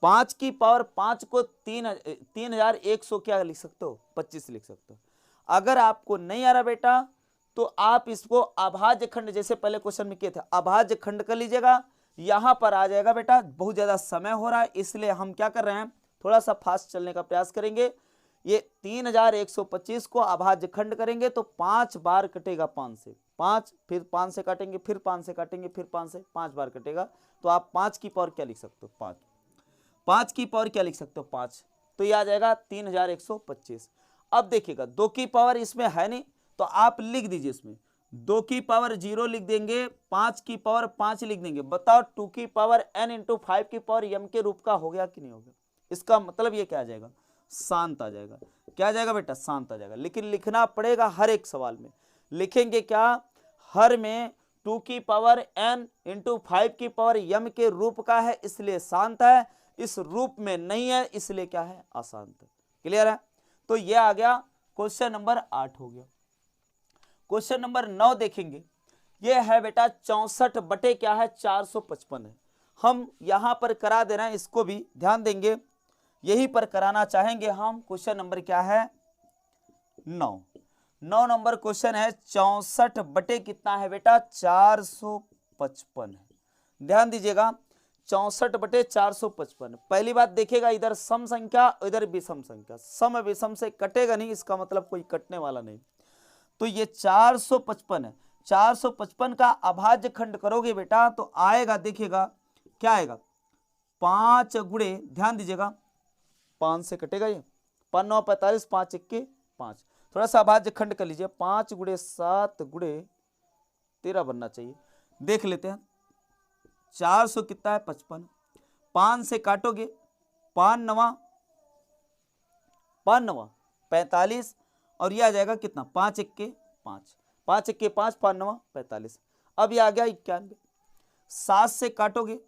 5 की पावर 5 को 3100 क्या लिख सकते हो 25 लिख सकते हो। अगर आपको नहीं आ रहा बेटा तो आप इसको अभाज्य खंड, जैसे पहले क्वेश्चन में किए थे, अभाज्य खंड कर लीजिएगा, यहां पर आ जाएगा बेटा। बहुत ज्यादा समय हो रहा है इसलिए हम क्या कर रहे हैं, थोड़ा सा फास्ट चलने का प्रयास करेंगे। ये 3125 को अभाज्य खंड करेंगे तो 5 बार कटेगा 5 से, 5 फिर 5 से काटेंगे, फिर 5 से काटेंगे, फिर 5 से, 5 बार कटेगा। तो आप 5 की पावर क्या लिख सकते हो 5, 5 की पावर क्या लिख सकते हो 5, तो ये आ जाएगा 3125। अब देखिएगा 2 की पावर इसमें है नहीं तो आप लिख दीजिए, इसमें 2 की पावर 0 लिख देंगे, 5 की पावर 5 लिख देंगे। बताओ 2 की पावर n इंटू 5 की पावर m के रूप का हो गया कि नहीं हो गया। इसका मतलब ये क्या आ जाएगा, शांत आ जाएगा। क्या आ जाएगा बेटा, शांत आ जाएगा। लेकिन लिखना पड़ेगा हर एक सवाल में, लिखेंगे क्या, हर में 2 की पावर n इंटू 5 की पावर m के रूप का है इसलिए शांत है, इस रूप में नहीं है इसलिए क्या है, अशांत। क्लियर है। तो ये आ गया क्वेश्चन नंबर 8 हो गया। क्वेश्चन नंबर 9 देखेंगे, ये है बेटा 64 बटे क्या है 455 है। हम यहां पर करा दे रहे हैं, इसको भी ध्यान देंगे, यही पर कराना चाहेंगे हम। क्वेश्चन नंबर क्या है 9 नंबर क्वेश्चन है। 64 बटे कितना है बेटा 455 है। ध्यान दीजिएगा 64 बटे 455। पहली बात देखिएगा, इधर सम संख्या इधर विषम संख्या, सम विषम से कटेगा नहीं, इसका मतलब कोई कटने वाला नहीं। तो ये 455 है, 455 का अभाज्य खंड करोगे बेटा तो आएगा, देखिएगा क्या आएगा 5 गुणे, ध्यान दीजिएगा 5 से कटेगा ये, 5 9 45, 5 1 5। थोड़ा सा अभाज्य खंड कर लीजिए, 5 गुणे 7 गुणे 13 बनना चाहिए। देख लेते हैं 400 कितना है 55, 5 से काटोगे 5 9 45 और ये आ जाएगा कितना 5 1 5, 5 1 5, 5 9 45। अब ये आ गया 91, 7 से काटोगे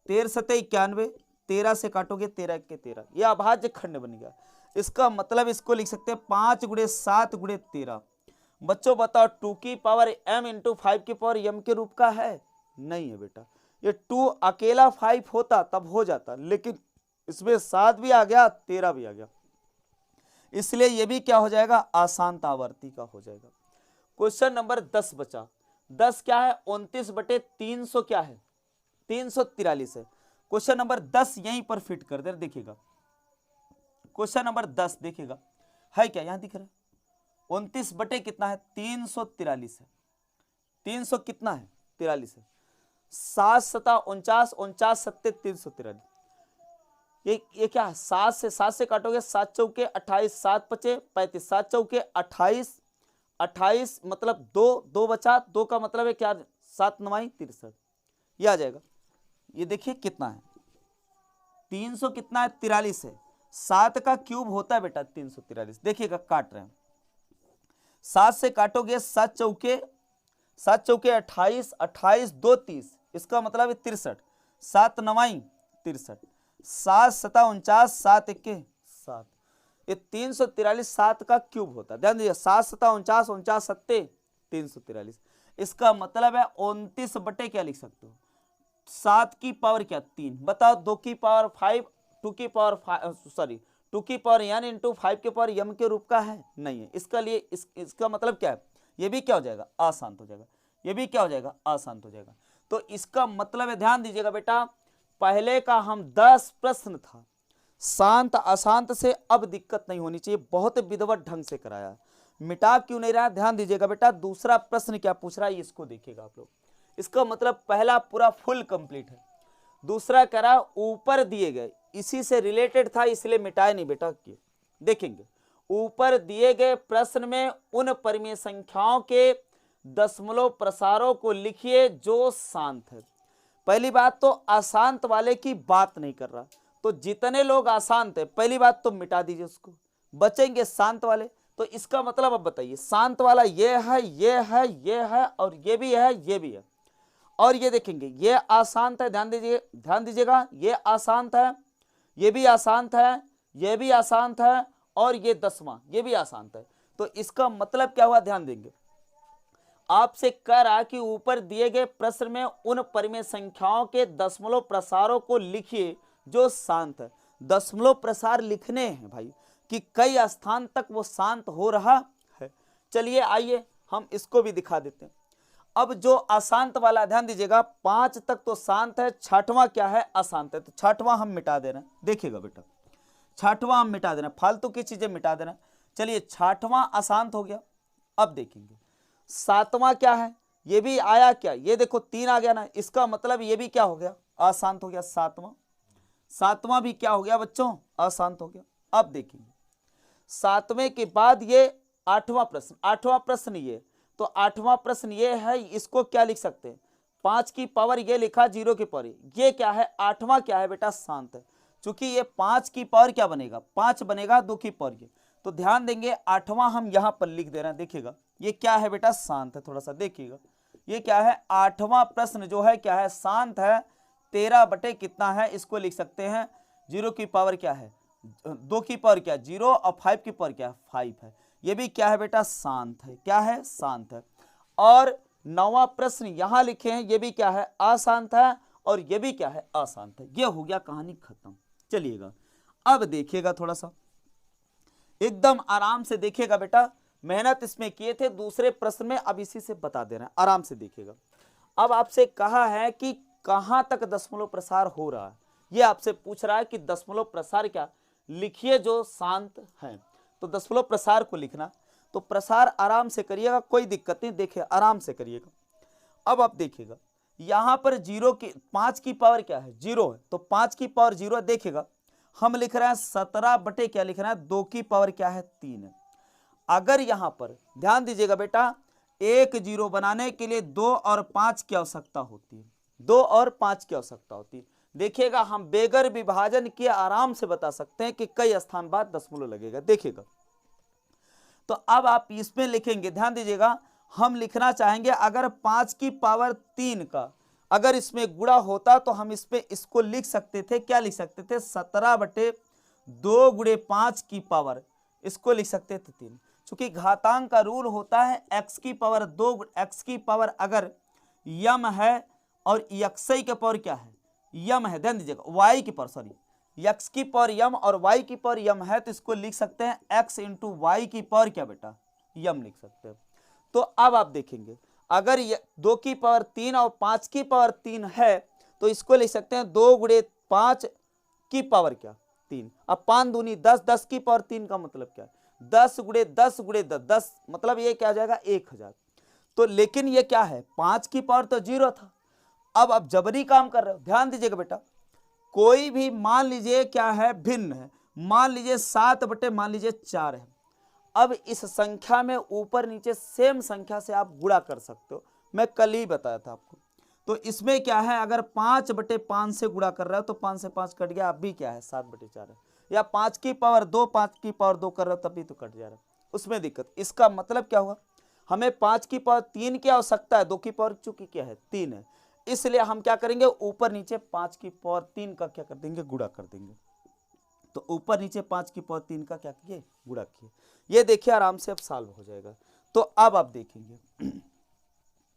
13 7 91, 13 से काटोगे 13 1 13, यह अभाज्य खंड बन गया। इसका मतलब इसको लिख सकते हैं 5 गुणे 7 गुणे 13। बच्चों बताओ 2 की पावर m इंटू 5 की पावर m के रूप का है, नहीं है बेटा। ये 2 अकेला 5 होता तब हो जाता, लेकिन इसमें 7 भी आ गया 13 भी आ गया, इसलिए ये भी क्या हो जाएगा, अशांत आवर्ती का हो जाएगा। क्वेश्चन नंबर 10 बचा। 10 क्या है 29 बटे 300 क्या है 343 है। क्वेश्चन नंबर 10 यहीं पर फिट कर दे, देखिएगा क्वेश्चन नंबर 10 देखिएगा है क्या, यहां दिख रहा है 29 बटे कितना है 343 है। 300 कितना है 43 है, 7 7 49, 49 7 343। ये क्या है, 7 से काटोगे 7 चौके 28, 7 पचे 35, 7 चौके 28, 28 मतलब 2 2 बचा, 2 का मतलब है क्या 7 9 63, ये आ जाएगा। ये देखिए कितना है 300 कितना है 43 है, 7 का क्यूब होता है बेटा 343। देखिएगा काट रहे हैं, 7 से काटोगे 7 चौके 28, 28 2 30, इसका मतलब है 63, 7 9 63, 7 7 49, 7 1 7, ये 343 7 का क्यूब होता है। ध्यान दीजिए 7 7 49, 49 7 343। इसका मतलब है 29 बटे क्या लिख सकते हो 7 की पावर क्या 3। बताओ 2 की पावर 5, 2 की पावर n इंटू 5 के पावर m के रूप का है, नहीं है। इसका लिए इसका मतलब क्या है, ये भी क्या हो जाएगा अशांत हो जाएगा, ये भी क्या हो जाएगा अशांत हो जाएगा। तो इसका मतलब है, ध्यान दीजिएगा बेटा, पहले का हम 10 प्रश्न था शांत अशांत से, अब दिक्कत नहीं होनी चाहिए, बहुत विधिवत ढंग से कराया, मिटा क्यों नहीं रहा। ध्यान दीजिएगा बेटा, दूसरा प्रश्न क्या पूछ रहा है इसको देखिएगा आप लोग। इसका मतलब पहला पूरा फुल कंप्लीट है, दूसरा करा ऊपर दिए गए इसी से रिलेटेड था इसलिए मिटाए नहीं बेटा किए। देखेंगे ऊपर दिए गए प्रश्न में उन परिमेय संख्याओं के दशमलव प्रसारों को लिखिए जो शांत है। पहली बात तो अशांत वाले की बात नहीं कर रहा, तो जितने लोग अशांत है पहली बात तो मिटा दीजिए उसको, बचेंगे शांत वाले। तो इसका मतलब अब बताइए शांत वाला ये है, ये है, ये है और ये भी है, ये भी है। और ये देखेंगे ये अशांत है, ध्यान दीजिए, ध्यान दीजिएगा, ये अशांत है, ये भी अशांत है, ये भी अशांत है, और ये 10वां ये भी अशांत है। तो इसका मतलब क्या हुआ, ध्यान देंगे, आपसे कह रहा कि ऊपर दिए गए प्रश्न में उन परिमेय संख्याओं के दशमलव प्रसारों को लिखिए जो शांत है। दशमलव प्रसार लिखने हैं भाई कि कई स्थान तक वो शांत हो रहा है। चलिए आइए हम इसको भी दिखा देते हैं। अब जो अशांत वाला ध्यान दीजिएगा, 5 तक तो शांत है, 6वां क्या है, अशांत है। तो 6वां हम मिटा दे रहे हैं, देखिएगा बेटा, 6वां हम मिटा देना, फालतू की चीजें मिटा देना। चलिए 6वां अशांत हो गया। अब देखेंगे 7वां क्या है, ये भी आया क्या, ये देखो 3 आ गया ना, इसका मतलब ये भी क्या हो गया, अशांत हो गया। 7वां भी क्या हो गया बच्चों, अशांत हो गया। अब देखेंगे 7वें के बाद ये 8वां प्रश्न, 8वां प्रश्न ये, तो 8वां प्रश्न ये है, इसको क्या लिख सकते हैं, 5 की पावर ये लिखा, 0 की पावर ये क्या है, 8वां क्या है बेटा, शांत है। चूंकि ये 5 की पावर क्या बनेगा, 5 बनेगा, 2 की पावर ये, तो ध्यान देंगे 8वां हम यहां पर लिख दे रहे हैं। देखिएगा ये क्या है बेटा, शांत है। थोड़ा सा देखिएगा ये क्या है, 8वां प्रश्न जो है क्या है, शांत है। 13 बटे कितना है, इसको लिख सकते हैं 0 की पावर क्या है, 2 की पावर क्या, 0, और 5 की पावर क्या, 5 है। ये भी क्या है बेटा, शांत है। क्या है, शांत है। और 9वां प्रश्न यहां लिखे हैं, ये भी क्या है, अशांत है, और ये भी क्या है, अशांत है। ये हो गया, कहानी खत्म। चलिएगा अब देखिएगा, थोड़ा सा एकदम आराम से देखिएगा बेटा, मेहनत इसमें किए थे दूसरे प्रश्न में, अब इसी से बता दे रहे हैं, आराम से देखिएगा। अब आपसे कहा है कि कहां तक दशमलव प्रसार हो रहा है, ये आपसे पूछ रहा है कि दशमलव प्रसार क्या लिखिए जो शांत है। तो दशमलव प्रसार को लिखना, तो प्रसार आराम से करिएगा, कोई दिक्कत नहीं, देखिए आराम से करिएगा। अब आप देखिएगा यहां पर 5 की पावर क्या है, 0 है, तो 5 की पावर 0 है। देखिएगा हम लिख रहे हैं 17 बटे क्या लिख रहे हैं, 2 की पावर क्या है, 3 है। अगर यहां पर ध्यान दीजिएगा बेटा, एक 0 बनाने के लिए 2 और 5 की आवश्यकता होती है, 2 और 5 की आवश्यकता होती है। देखिएगा हम बेगर विभाजन के आराम से बता सकते हैं कि कई स्थान बाद दशमलव लगेगा। देखिएगा तो अब आप इसमें लिखेंगे, ध्यान दीजिएगा, हम लिखना चाहेंगे अगर 5 की पावर 3 का अगर इसमें गुणा होता तो हम इसमें इसको लिख सकते थे, क्या लिख सकते थे, 17 बटे 2 गुणे 5 की पावर, इसको लिख सकते थे 3। चूंकि घातांक का रूल होता है x की पावर 2, x की पावर अगर यम है और यक्षय की पावर क्या है, यम है, ध्यान दीजिएगा, y की पावर, सॉरी, x की पावर यम और y की पावर यम है, तो इसको लिख सकते हैं x इंटू वाई की पावर क्या बेटा, यम लिख सकते हैं। तो अब आप देखेंगे अगर 2 की पावर 3 और 5 की पावर 3 है, तो इसको लिख सकते हैं 2 गुणे 5 की पावर क्या, 3। अब 5 दूनी 10, 10 की पावर 3 का मतलब क्या है, 10 गुणे 10 गुणे 10, 10 मतलब ये क्या आ जाएगा, 1000। तो लेकिन ये क्या है, 5 की पावर तो 0 था। अब आप जबरी काम कर रहे हो, ध्यान दीजिएगा बेटा, कोई भी मान लीजिए क्या है, भिन्न है, मान लीजिए 7 बटे मान लीजिए 4 है। अब इस संख्या में ऊपर नीचे सेम संख्या से आप गुणा कर सकते हो, मैं कल ही बताया था आपको। तो इसमें क्या है, अगर 5 बटे 5 से गुणा कर रहे हो तो 5 से 5 कट गया, अब भी क्या है 7 बटे 4 है। या 5 की पावर 2, 5 की पावर 2 कर रहे हो तब भी तो कट जा रहा है, उसमें दिक्कत। इसका मतलब क्या हुआ, हमें 5 की पावर 3 की आवश्यकता है, 2 की पावर चूंकि क्या है 3 है, इसलिए हम क्या करेंगे, ऊपर नीचे 5 की पावर 3 का क्या कर देंगे, गुणा कर देंगे। तो ऊपर नीचे 5 की पावर 3 का क्या किए, गुणा किए। ये देखिए आराम से अब सॉल्व हो जाएगा। तो अब आप देखेंगे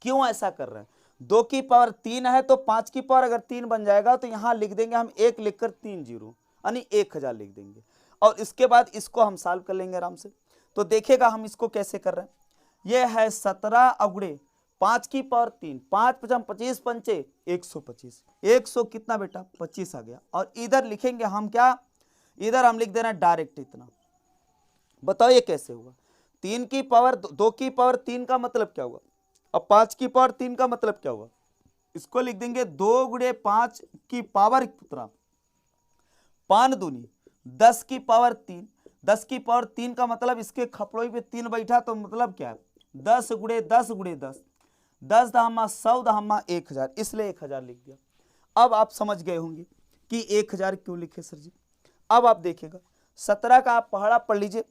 क्यों ऐसा कर रहे हैं, 2 की पावर 3 है तो 5 की पावर अगर 3 बन जाएगा तो यहां लिख देंगे हम 1 लिखकर 3 0 यानी 1000 लिख देंगे, और इसके बाद इसको हम सॉल्व कर लेंगे आराम से। तो देखेगा हम इसको कैसे कर रहे हैं, ये है 17 अगुणे 5 की पावर 3, 5 पचम 25 पंचे 125, 100 कितना बेटा 25 आ गया। और इधर लिखेंगे हम क्या, इधर हम लिख देना डायरेक्ट इतना। बताओ ये कैसे हुआ, 3 की पावर 2 की पावर 3 का मतलब क्या हुआ, अब 5 की पावर 3 का मतलब क्या हुआ, इसको लिख देंगे 2 गुणे 5 की पावर कितना, 5 दूनी 10 की पावर 3, 10 की पावर 3 का मतलब इसके खपड़ोई पे 3 बैठा, तो मतलब क्या है 10 गुणे 10 गुणे 10, 10 दहमा 100 दहमा 1000, इसलिए 1000 लिख दिया। अब आप समझ गए होंगे कि 1000 क्यों लिखे सर जी। अब आप देखिएगा 17 का आप पहाड़ा पढ़ लीजिए,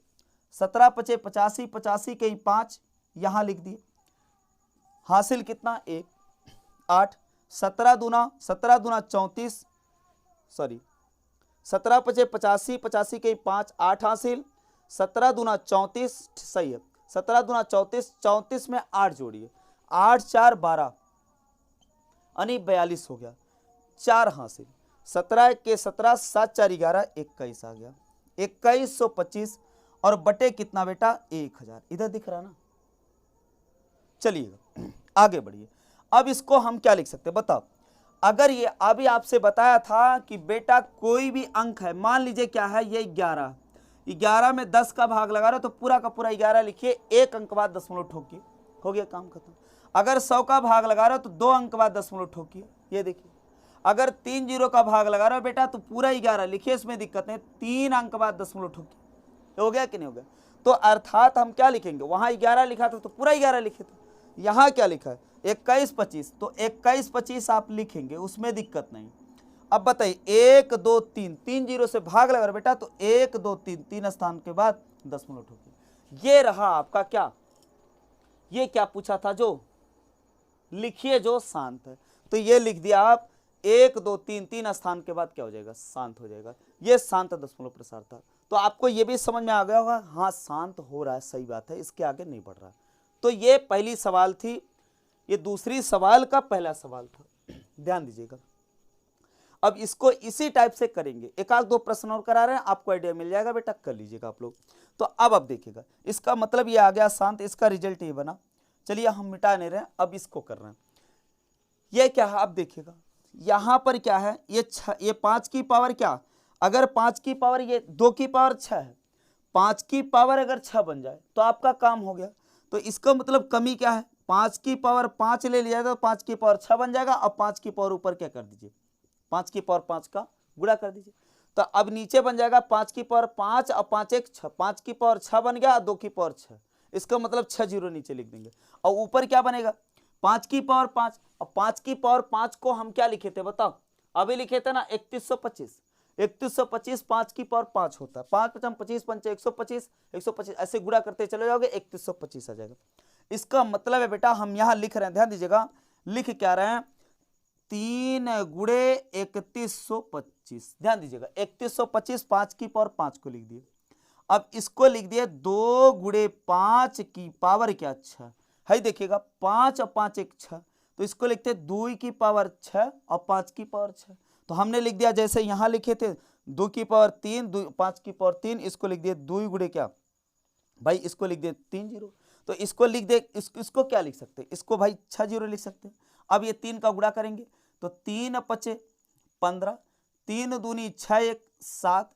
17 पचे 85, 85 के 5 यहां लिख दिए, हासिल कितना 1। 8, 17 दूना 34, सॉरी 17 पचे 85, 85 के 5, 8 हासिल, 17 दूना 34, सही है, 17 दूना 34, 34 में 8 जोड़िए, 8 4 12 यानी 42 हो गया, 4 हासिल, 17 के 17, 7 4 11, 21 आ गया, 2125 और बटे कितना बेटा 1000, इधर दिख रहा ना। चलिएगा आगे बढ़िए। अब इसको हम क्या लिख सकते हैं बताओ। अगर ये अभी आपसे बताया था कि बेटा कोई भी अंक है, मान लीजिए क्या है ये 11 में 10 का भाग लगा रहे हो तो पूरा का पूरा 11 लिखिए, एक अंक बाद दशमलव ठोकिए, हो गया काम खत्म। अगर 100 का भाग लगा रहे हो तो 2 अंक बाद दशमलव ठोकिए, ये देखिए। अगर 3 जीरो का भाग लगा रहे हो बेटा तो पूरा 11 लिखिए, इसमें दिक्कत नहीं, 3 अंक बाद दशमलव ठोकिए, हो गया कि नहीं हो गया। तो अर्थात हम क्या लिखेंगे, वहां 11 लिखा था तो पूरा 11 लिखे थे, यहाँ क्या लिखा है 21 25, तो 21 25 आप लिखेंगे, उसमें दिक्कत नहीं। अब बताइए 1 2 3, 3 जीरो से भाग लगा बेटा तो 1 2 3, 3 स्थान के बाद दशमलव ठोकिए। ये रहा आपका क्या, ये क्या पूछा था, जो लिखिए जो शांत है, तो ये लिख दिया आप 1 2 3, 3 स्थान के बाद क्या हो जाएगा, शांत हो जाएगा। ये शांत दशमलव प्रसार था। तो आपको ये भी समझ में आ गया होगा, हाँ शांत हो रहा है, सही बात है, इसके आगे नहीं बढ़ रहा है। तो ये पहली सवाल थी, ये दूसरी सवाल का पहला सवाल था, ध्यान दीजिएगा। अब इसको इसी टाइप से करेंगे, एक आध दो प्रश्न और करा रहे हैं, आपको आइडिया मिल जाएगा बेटा, कर लीजिएगा आप लोग। तो अब देखिएगा, इसका मतलब ये आ गया शांत, इसका रिजल्ट ये बना। चलिए हम मिटा नहीं रहे, अब इसको कर रहे हैं। ये क्या है, अब देखिएगा यहां पर क्या है, ये 5 की पावर क्या, अगर 5 की पावर ये 2 की पावर 6 है, 5 की पावर अगर 6 बन जाए तो आपका काम हो गया। तो इसका मतलब कमी क्या है, 5 की पावर 5 ले लिया तो 5 की पावर 6 बन जाएगा। अब 5 की पावर ऊपर क्या कर दीजिए, 5 की पावर 5 का गुणा कर दीजिए, तो अब नीचे बन जाएगा 5 की पावर 5 और 5 1 6, 5 की पावर 6 बन गया, 2 की पावर 6, इसका मतलब 6 जीरो नीचे लिख देंगे। और ऊपर क्या बनेगा 5 की पावर 5, और 5 की पावर 5 को हम क्या लिखे थे बताओ, अभी लिखे थे ना 3125, 3125 5 की पावर 5 होता है, 5 5 25 5 125, 125 ऐसे गुणा करते चले जाओगे 3125 आ जाएगा। इसका मतलब है बेटा हम यहां लिख रहे हैं, ध्यान दीजिएगा, लिख क्या रहे हैं 3 गुणे 3125, ध्यान दीजिएगा 3125 5 की पावर 5 को लिख दिए। अब इसको लिख दिए 2 गुणे 5 की पावर क्या 6 है, देखिएगा 5 और 5 1 6, तो इसको लिखते 2 की पावर 6 और 5 की पावर 6, तो हमने लिख दिया जैसे यहां लिखे थे 2 की पावर 3, 5 की पावर 3, इसको लिख दिए 2 गुणे क्या भाई, इसको लिख दिए 3 जीरो, तो इसको लिख दे, इसको क्या लिख सकते हैं, इसको भाई 6 जीरो लिख सकते हैं। अब ये 3 का गुणा करेंगे तो 3 पचे 15, 3 दूनी 6 1 7,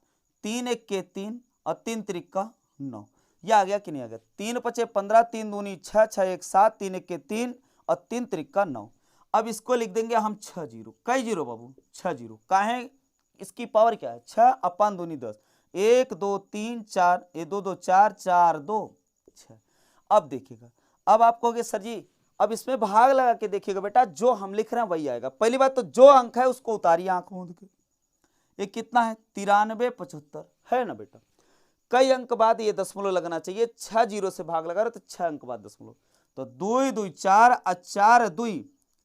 3 1 के 3 और 3 त्रिक का 9, ये आ गया कि नहीं आ गया, 3 पचे 15, 3 दूनी 6, 6 1 7, 3 1 के 3 और 3 त्रिक का 9। अब इसको लिख देंगे हम 6 जीरो, कई जीरो बाबू 6 जीरो, काहे इसकी पावर क्या है 6 अपन दूनी 10, 1 2 3 4, ये 2 2 4 4 2 6। अब देखिएगा, अब आप कहोगे सर जी अब इसमें भाग लगा के देखिएगा बेटा, जो हम लिख रहे हैं वही आएगा। पहली बात तो जो अंक है उसको उतारिए आंख मूंद के, ये कितना है 93 75 है ना बेटा, कई अंक बाद ये दशमलव लगना चाहिए, 6 जीरो से भाग लगा रहे तो 6 अंक बाद दशमलव, तो 2 2 4 और 4 2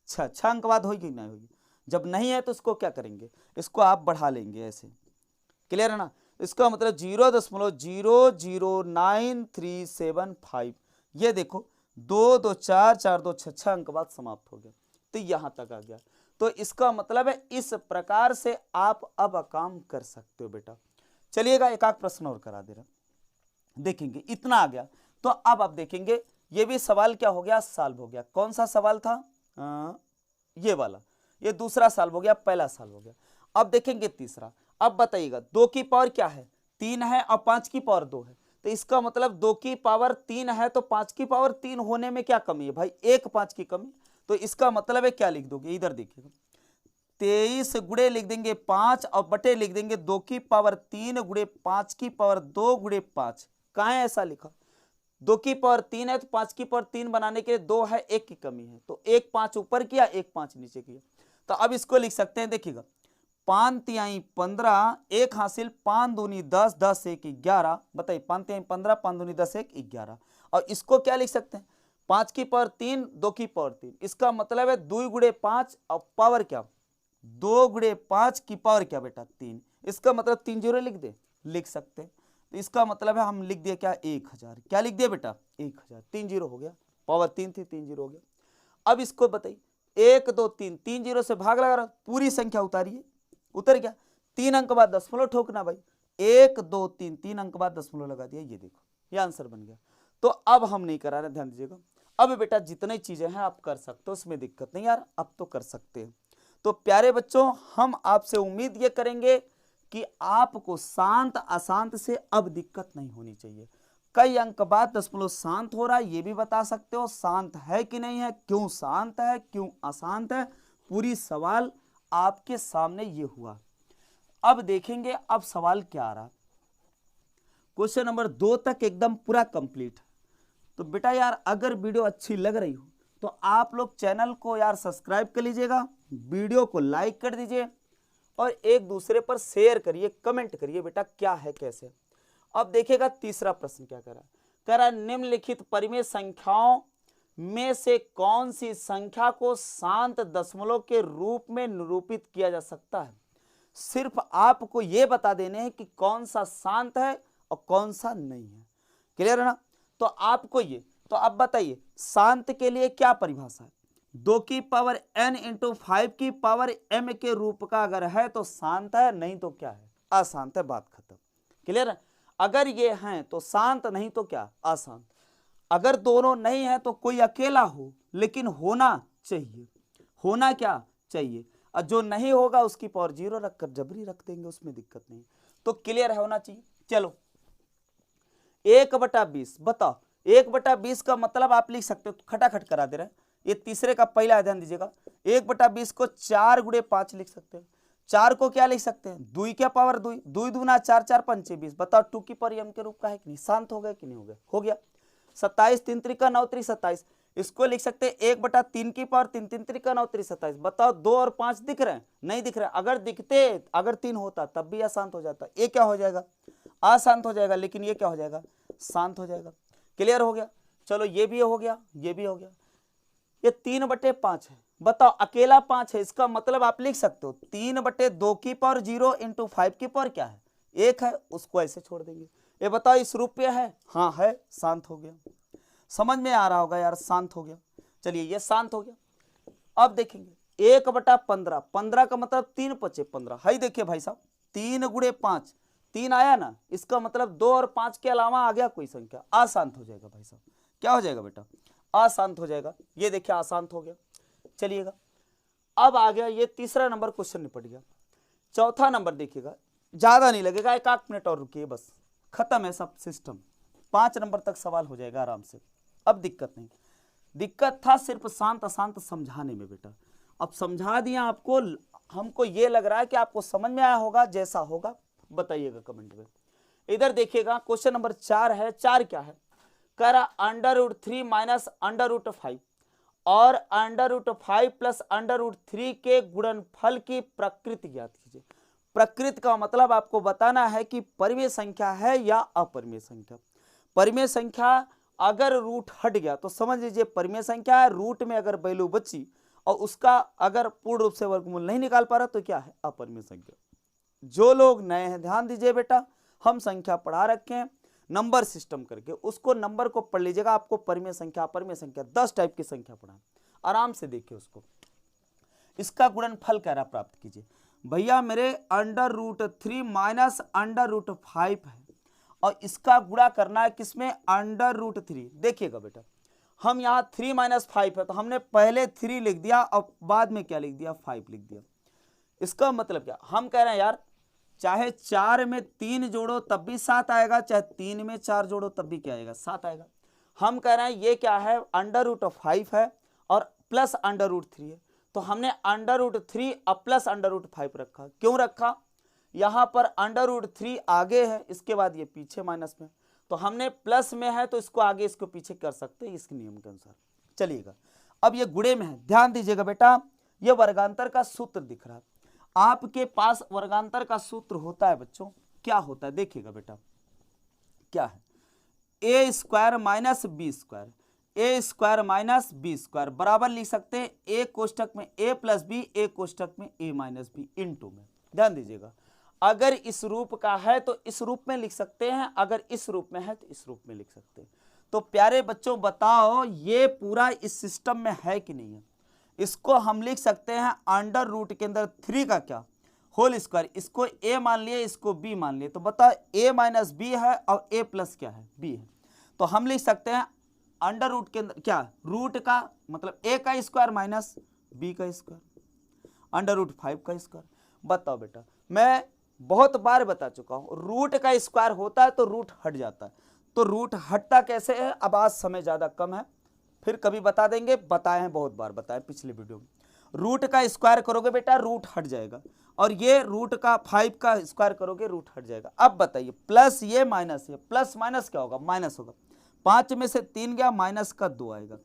6, 6 अंक बाद होगी नहीं होगी, जब नहीं है तो इसको क्या करेंगे, इसको आप बढ़ा लेंगे ऐसे, क्लियर है ना। इसका मतलब 0.009375, ये देखो 2 2 4 4 2 6, 6 अंक बाद समाप्त हो गया, तो यहां तक आ गया। तो इसका मतलब है इस प्रकार से आप अब काम कर सकते हो बेटा। चलिएगा एक आध प्रश्न और करा दे रहा, देखेंगे इतना आ गया। तो अब आप देखेंगे ये भी सवाल क्या हो गया, सॉल्व हो गया। कौन सा सवाल था, ये वाला, ये दूसरा सॉल्व हो गया, पहला सॉल्व हो गया। अब देखेंगे तीसरा। अब बताइएगा 2 की पावर क्या है 3 है और 5 की पावर 2 है, तो इसका मतलब 2 की पावर 3 है तो 5 की पावर 3 होने में क्या कमी है भाई, 1 5 की कमी। तो इसका मतलब है क्या लिख दोगे, इधर देखिएगा 23 गुणे लिख देंगे 5 और बटे लिख देंगे 2 की पावर 3 गुणे 5 की पावर 2 गुणे 5। कहाँ है ऐसा लिखा, 2 की पावर 3 है तो 5 की पावर 3 बनाने के लिए 2 है, 1 की कमी है, तो 1 5 ऊपर किया 1 5 नीचे किया। तो अब इसको लिख सकते हैं, देखिएगा 5 तिहाई 15, 1 हासिल 5 दूनी 10, 10 1 11, बताइए 5 तिहाई 15, 5 दूनी 10 1 11। और इसको क्या लिख सकते हैं 5 की पावर 3, 2 की पावर 3, इसका मतलब है 2 गुणे 5 और पावर क्या, 2 गुणे 5 की पावर क्या बेटा 3, इसका मतलब 3 जीरो लिख दे, लिख सकते हैं। तो इसका मतलब है हम लिख दिया क्या 1000, क्या लिख दिया बेटा 1000, 3 जीरो हो गया, पावर 3 थी 3 जीरो हो गया। अब इसको बताइए 1 2 3, 3 जीरो से भाग लगा रहा, पूरी संख्या उतारिए, उतर गया, 3 अंक बाद दशमलव ठोकना भाई, 1 2 3, 3 अंक बाद दशमलव लगा दिया, ये देखो ये आंसर बन गया। तो अब हम नहीं करा रहे, ध्यान दीजिएगा। अब बेटा जितनी चीजें हैं आप कर सकते हो, उसमें दिक्कत नहीं यार, अब तो कर सकते हैं। तो प्यारे बच्चों हम आपसे उम्मीद ये करेंगे कि आपको शांत अशांत से अब दिक्कत नहीं होनी चाहिए। कई अंक बाद दशमलव शांत हो रहा है ये भी बता सकते हो, शांत है कि नहीं है, क्यों शांत है, क्यों अशांत है, पूरी सवाल आपके सामने ये हुआ। अब देखेंगे अब सवाल क्या आ रहा। क्वेश्चन नंबर 2 तक एकदम पूरा कंप्लीट। तो बेटा यार अगर वीडियो अच्छी लग रही हो तो आप लोग चैनल को यार सब्सक्राइब कर लीजिएगा, वीडियो को लाइक कर दीजिए और एक दूसरे पर शेयर करिए, कमेंट करिए बेटा क्या है कैसे। अब देखिएगा तीसरा प्रश्न क्या कह रहा है निम्नलिखित परिमेय संख्याओं में से कौन सी संख्या को शांत दशमलव के रूप में निरूपित किया जा सकता है। सिर्फ आपको यह बता देने हैं कि कौन सा शांत है और कौन सा नहीं है, क्लियर है ना। तो आपको ये, तो अब बताइए शांत के लिए क्या परिभाषा है, 2 की पावर n इंटू 5 की पावर m के रूप का अगर है तो शांत है, नहीं तो क्या है अशांत है, बात खत्म, क्लियर है। अगर ये हैं तो शांत, नहीं तो क्या अशांत। अगर दोनों नहीं है तो कोई अकेला हो, लेकिन होना चाहिए, होना क्या चाहिए, और जो नहीं होगा उसकी पावर 0 रखकर जबरी रख देंगे, उसमें दिक्कत नहीं। तो क्लियर है, होना चाहिए। चलो 1/20 बताओ, 1/20 का मतलब आप लिख सकते हो, खटाखट करा दे रहे हैं, ये तीसरे का पहला ध्यान दीजिएगा। 1/20 को 4 गुणे 5 लिख सकते हैं, 4 को क्या लिख सकते हैं 2 क्या पावर 2, 2 दूना 4, 4 पंचे 20, बताओ 2 की पावर m के रूप का है कि नहीं, शांत हो गया कि नहीं हो गया, हो गया। 27 3 त्रिका 9 3 27, इसको लिख सकते हैं 1/3 की पावर 3, 3 त्रिका 9 3 27, बताओ 2 और 5 दिख रहे हैं, नहीं दिख रहे, अगर दिखते, अगर 3 होता तब भी अशांत हो जाता, ये क्या हो जाएगा अशांत हो जाएगा, लेकिन ये क्या हो जाएगा शांत हो जाएगा, क्लियर हो गया। चलो ये भी हो गया, ये भी हो गया। ये 3/5 है, बताओ अकेला 5 है, इसका मतलब आप लिख सकते हो 3/2 की पावर 0 इंटू 5 की पावर क्या है 1 है, उसको ऐसे छोड़ देंगे। ये बताओ इस रूप पे है, हाँ है, शांत हो गया, समझ में आ रहा होगा यार, शांत हो गया। चलिए ये शांत हो गया। अब देखेंगे 1/15, 15 का मतलब 3 पचे 15 है, देखिए भाई साहब 3 गुणे 5, 3 आया ना, इसका मतलब 2 और 5 के अलावा आ गया कोई संख्या, अशांत हो जाएगा भाई साहब, क्या हो जाएगा बेटा अशांत हो जाएगा, ये देखिए अशांत हो गया। चलिएगा अब आ गया ये तीसरा नंबर क्वेश्चन निपट गया। चौथा नंबर देखिएगा, ज्यादा नहीं लगेगा, 1 मिनट और रुकिए, बस खत्म है सब सिस्टम, 5 नंबर तक सवाल हो जाएगा आराम से। अब दिक्कत नहीं, दिक्कत था सिर्फ शांत अशांत समझाने में बेटा, अब समझा दिया आपको, हमको ये लग रहा है कि आपको समझ में आया होगा, जैसा होगा बताइएगा कमेंट में। इधर देखिएगा क्वेश्चन नंबर 4 है, 4 क्या है, कह रहा √3 माइनस √5 और √5 प्लस √3 के गुणनफल की प्रकृति ज्ञात कीजिए। प्रकृति का मतलब आपको बताना है कि परिमेय संख्या है या अपरिमेय संख्या। परिमेय संख्या अगर रूट हट गया तो समझ लीजिए परिमेय संख्या है, रूट में अगर वैल्यू बची और उसका अगर पूर्ण रूप से वर्गमूल नहीं निकाल पा रहा तो क्या है अपरिमेय संख्या। जो लोग नए हैं ध्यान दीजिए बेटा, हम संख्या पढ़ा रखे हैं नंबर सिस्टम करके, उसको नंबर को पढ़ लीजिएगा, आपको परिमेय संख्या अपरिमेय संख्या 10 टाइप की संख्या पढ़ा, आराम से देखिए उसको। इसका गुणनफल कह रहा प्राप्त कीजिए, भैया मेरे √3 माइनस √5 है और इसका गुणा करना है किसमें √3। देखिएगा बेटा हम यहाँ 3 माइनस 5 है तो हमने पहले 3 लिख दिया और बाद में क्या लिख दिया 5 लिख दिया। इसका मतलब क्या, हम कह रहे हैं यार चाहे 4 में 3 जोड़ो तब भी 7 आएगा, चाहे 3 में 4 जोड़ो तब भी क्या आएगा 7 आएगा। हम कह रहे हैं ये क्या है √5 है और प्लस √3 है, तो हमने √3 और प्लस √5 रखा। क्यों रखा, यहाँ पर √3 आगे है, इसके बाद ये पीछे माइनस में, तो हमने प्लस में है तो इसको आगे इसको पीछे कर सकते हैं इसके नियम के अनुसार। चलिएगा अब ये गुणे में है, ध्यान दीजिएगा बेटा, ये वर्गांतर का सूत्र दिख रहा है आपके पास। वर्गांतर का सूत्र होता है बच्चों, क्या होता है देखिएगा बेटा, क्या है a² माइनस b²। ए स्क्वायर माइनस बी स्क्वायर बराबर लिख सकते हैं ए कोष्टक में ए प्लस बी, ए कोष्टक में ए माइनस बी इनटू में। ध्यान दीजिएगा, अगर इस रूप का है तो इस रूप में लिख सकते हैं, अगर इस रूप में है तो इस रूप में लिख सकते हैं। तो प्यारे बच्चों बताओ ये पूरा इस सिस्टम में है कि नहीं है। इसको हम लिख सकते हैं अंडर रूट के अंदर 3 का क्या होल स्क्वायर, इसको a मान लिए, इसको b मान लिए, तो बताओ a माइनस बी है और a प्लस क्या है b है। तो हम लिख सकते हैं अंडर रूट के अंदर क्या रूट का मतलब a का स्क्वायर माइनस b का स्क्वायर अंडर रूट 5 का स्क्वायर। बताओ बेटा, मैं बहुत बार बता चुका हूं रूट का स्क्वायर होता है तो रूट हट जाता है, तो रूट हटता कैसे है, अब आज समय ज्यादा कम है, फिर कभी बता देंगे, बताए हैं बहुत बार, बताए पिछले वीडियो में। रूट का स्क्वायर करोगे बेटा रूट हट जाएगा, और ये रूट का 5 का स्क्वायर करोगे रूट हट जाएगा। अब बताइए प्लस ये माइनस ये, प्लस माइनस क्या होगा, माइनस होगा। 5 में से 3 गया, माइनस का 2 आएगा,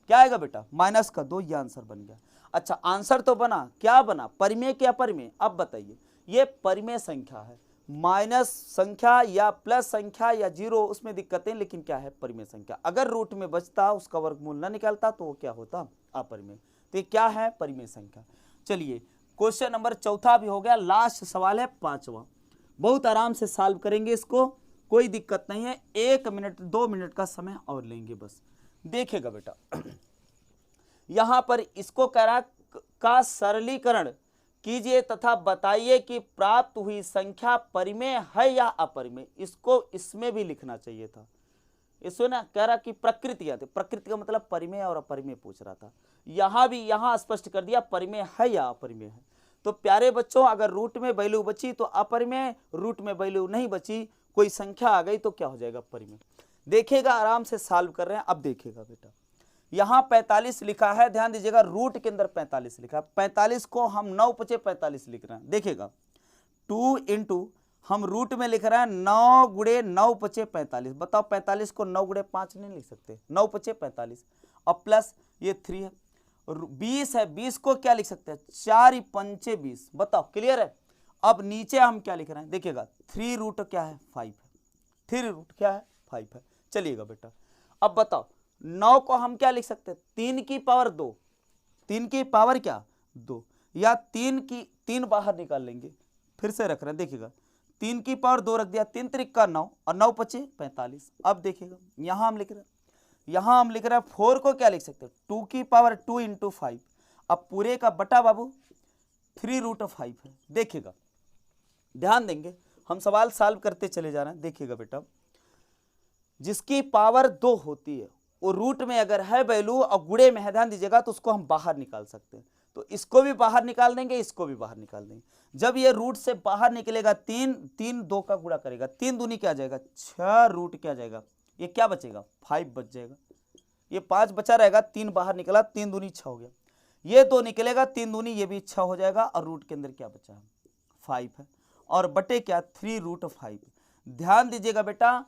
क्या आएगा बेटा, माइनस का 2, ये आंसर बन गया। अच्छा आंसर तो बना, क्या बना, परिमेय क्या परिमेय। अब बताइए ये परिमेय संख्या है, माइनस संख्या या प्लस संख्या या जीरो उसमें दिक्कत है, लेकिन क्या है परिमेय संख्या। अगर रूट में बचता उसका वर्गमूल न निकालता तो वो क्या होता अपरिमेय। तो ये क्या है परिमेय संख्या। चलिए क्वेश्चन नंबर 4 भी हो गया, लास्ट सवाल है 5वां, बहुत आराम से सॉल्व करेंगे इसको, कोई दिक्कत नहीं है, 1 मिनट 2 मिनट का समय और लेंगे बस। देखिएगा बेटा यहां पर इसको कह रहा का सरलीकरण कीजिए तथा बताइए कि प्राप्त हुई संख्या परिमेय है या अपरिमेय। इसको इसमें भी लिखना चाहिए था, इसमें ना कह रहा कि प्रकृति आती, प्रकृति का मतलब परिमेय और अपरिमेय पूछ रहा था, यहां भी यहां स्पष्ट कर दिया परिमेय है या अपरिमेय है। तो प्यारे बच्चों अगर रूट में वैल्यू बची तो अपरिमेय, रूट में वैल्यू नहीं बची कोई संख्या आ गई तो क्या हो जाएगा परिमेय। देखिएगा आराम से सॉल्व कर रहे हैं। अब देखिएगा बेटा यहां 45 लिखा है, ध्यान दीजिएगा रूट के अंदर 45 लिखा है, 45 को हम 9 × 45 लिख रहे हैं। देखिएगा 2 इंटू हम रूट में लिख रहे हैं 9 × 9 × 45। बताओ 45 को 9 × 5 नहीं लिख सकते, 9 × 45 और प्लस ये 3 है, 20 है, 20 को क्या लिख सकते हैं 4 × 5 = 20। बताओ क्लियर है। अब नीचे हम क्या लिख रहे हैं देखिएगा 3 रूट क्या है 5 है, 3 रूट क्या है 5 है। चलिएगा बेटा अब बताओ 9 को हम क्या लिख सकते हैं 3 की पावर 2, 3 की पावर क्या 2, या 3 बाहर निकाल लेंगे, फिर से रख रहे हैं देखिएगा 3 की पावर 2 रख दिया, 3 त्रिक का 9 और 9 × 5 = 45। अब देखिएगा यहां हम लिख रहे हैं, यहां हम लिख रहे हैं 4 को क्या लिख सकते हैं 2 की पावर 2 × 5। अब पूरे का बटा बाबू 3√5 है। देखिएगा ध्यान देंगे हम सवाल सॉल्व करते चले जा रहे हैं। देखिएगा बेटा जिसकी पावर 2 होती है वो रूट में अगर है वैल्यू और गुणे में है, ध्यान दीजिएगा, तो उसको हम बाहर निकाल सकते हैं। तो इसको भी बाहर निकाल देंगे, इसको भी बाहर निकाल देंगे। जब ये रूट से बाहर निकलेगा 3 2 का गुणा करेगा, 3 दूनी क्या जाएगा 6 रूट क्या जाएगा, ये क्या बचेगा 5 बच जाएगा, ये 5 बचा रहेगा, 3 बाहर निकला, 3 दूनी 6 हो गया, ये 2 निकलेगा, 3 दूनी ये भी 6 हो जाएगा, और रूट के अंदर क्या बचा है 5 है, और बटे क्या 3√5। ध्यान दीजिएगा बेटा,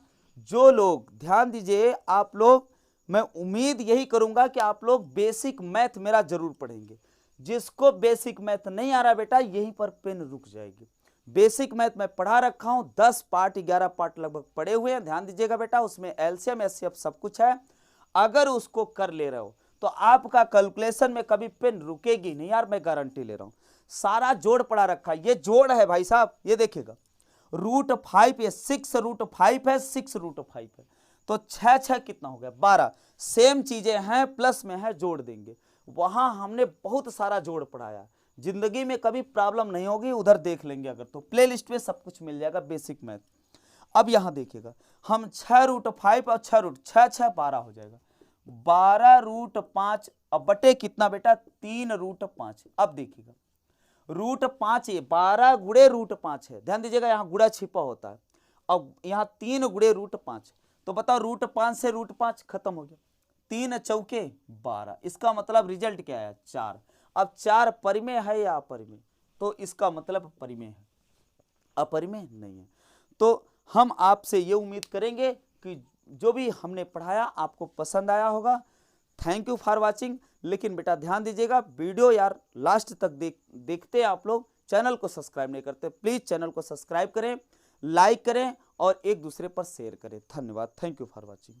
जो लोग ध्यान दीजिए आप लोग, मैं उम्मीद यही करूंगा कि आप लोग बेसिक मैथ मेरा जरूर पढ़ेंगे। जिसको बेसिक मैथ नहीं आ रहा बेटा यहीं पर पेन रुक जाएगी। बेसिक मैथ मैं पढ़ा रखा हूं, 10 पार्ट 11 पार्ट लगभग पढ़े हुए हैं। ध्यान दीजिएगा बेटा उसमें एलसीएम एचसीएफ सब कुछ है। अगर उसको कर ले रहे हो तो आपका कैलकुलेशन में कभी पेन रुकेगी नहीं यार, मैं गारंटी ले रहा हूं। सारा जोड़ पढ़ा रखा है, ये जोड़ है भाई साहब, ये देखिएगा √5 ये 6√5 है, 6√5 है, तो 6 कितना हो गया 12। सेम चीजें हैं, प्लस में है जोड़ देंगे, वहां हमने बहुत सारा जोड़ पढ़ाया, जिंदगी में कभी प्रॉब्लम नहीं होगी, उधर देख लेंगे अगर तो प्लेलिस्ट में सब कुछ मिल जाएगा बेसिक मैथ। अब यहां देखिएगा हम 6√5 और 6 12 हो जाएगा, 12√5 अब बटे कितना बेटा 3√5। अब देखिएगा √5 ये 12 × √5 है, ध्यान दीजिएगा यहाँ गुणा छिपा होता है। अब यहाँ 3 × √5, तो बताओ √5 से √5 खत्म हो गया, 3 चौके 12, इसका मतलब रिजल्ट क्या है 4। अब 4 परिमेय है या अपरिमेय, तो इसका मतलब परिमेय है, अपरिमेय नहीं है। तो हम आपसे ये उम्मीद करेंगे कि जो भी हमने पढ़ाया आपको पसंद आया होगा। Thank you for watching. लेकिन बेटा ध्यान दीजिएगा वीडियो यार लास्ट तक देखते हैं आप लोग, चैनल को सब्सक्राइब नहीं करते, प्लीज चैनल को सब्सक्राइब करें, लाइक करें और एक दूसरे पर शेयर करें। धन्यवाद, थैंक यू फॉर वाचिंग।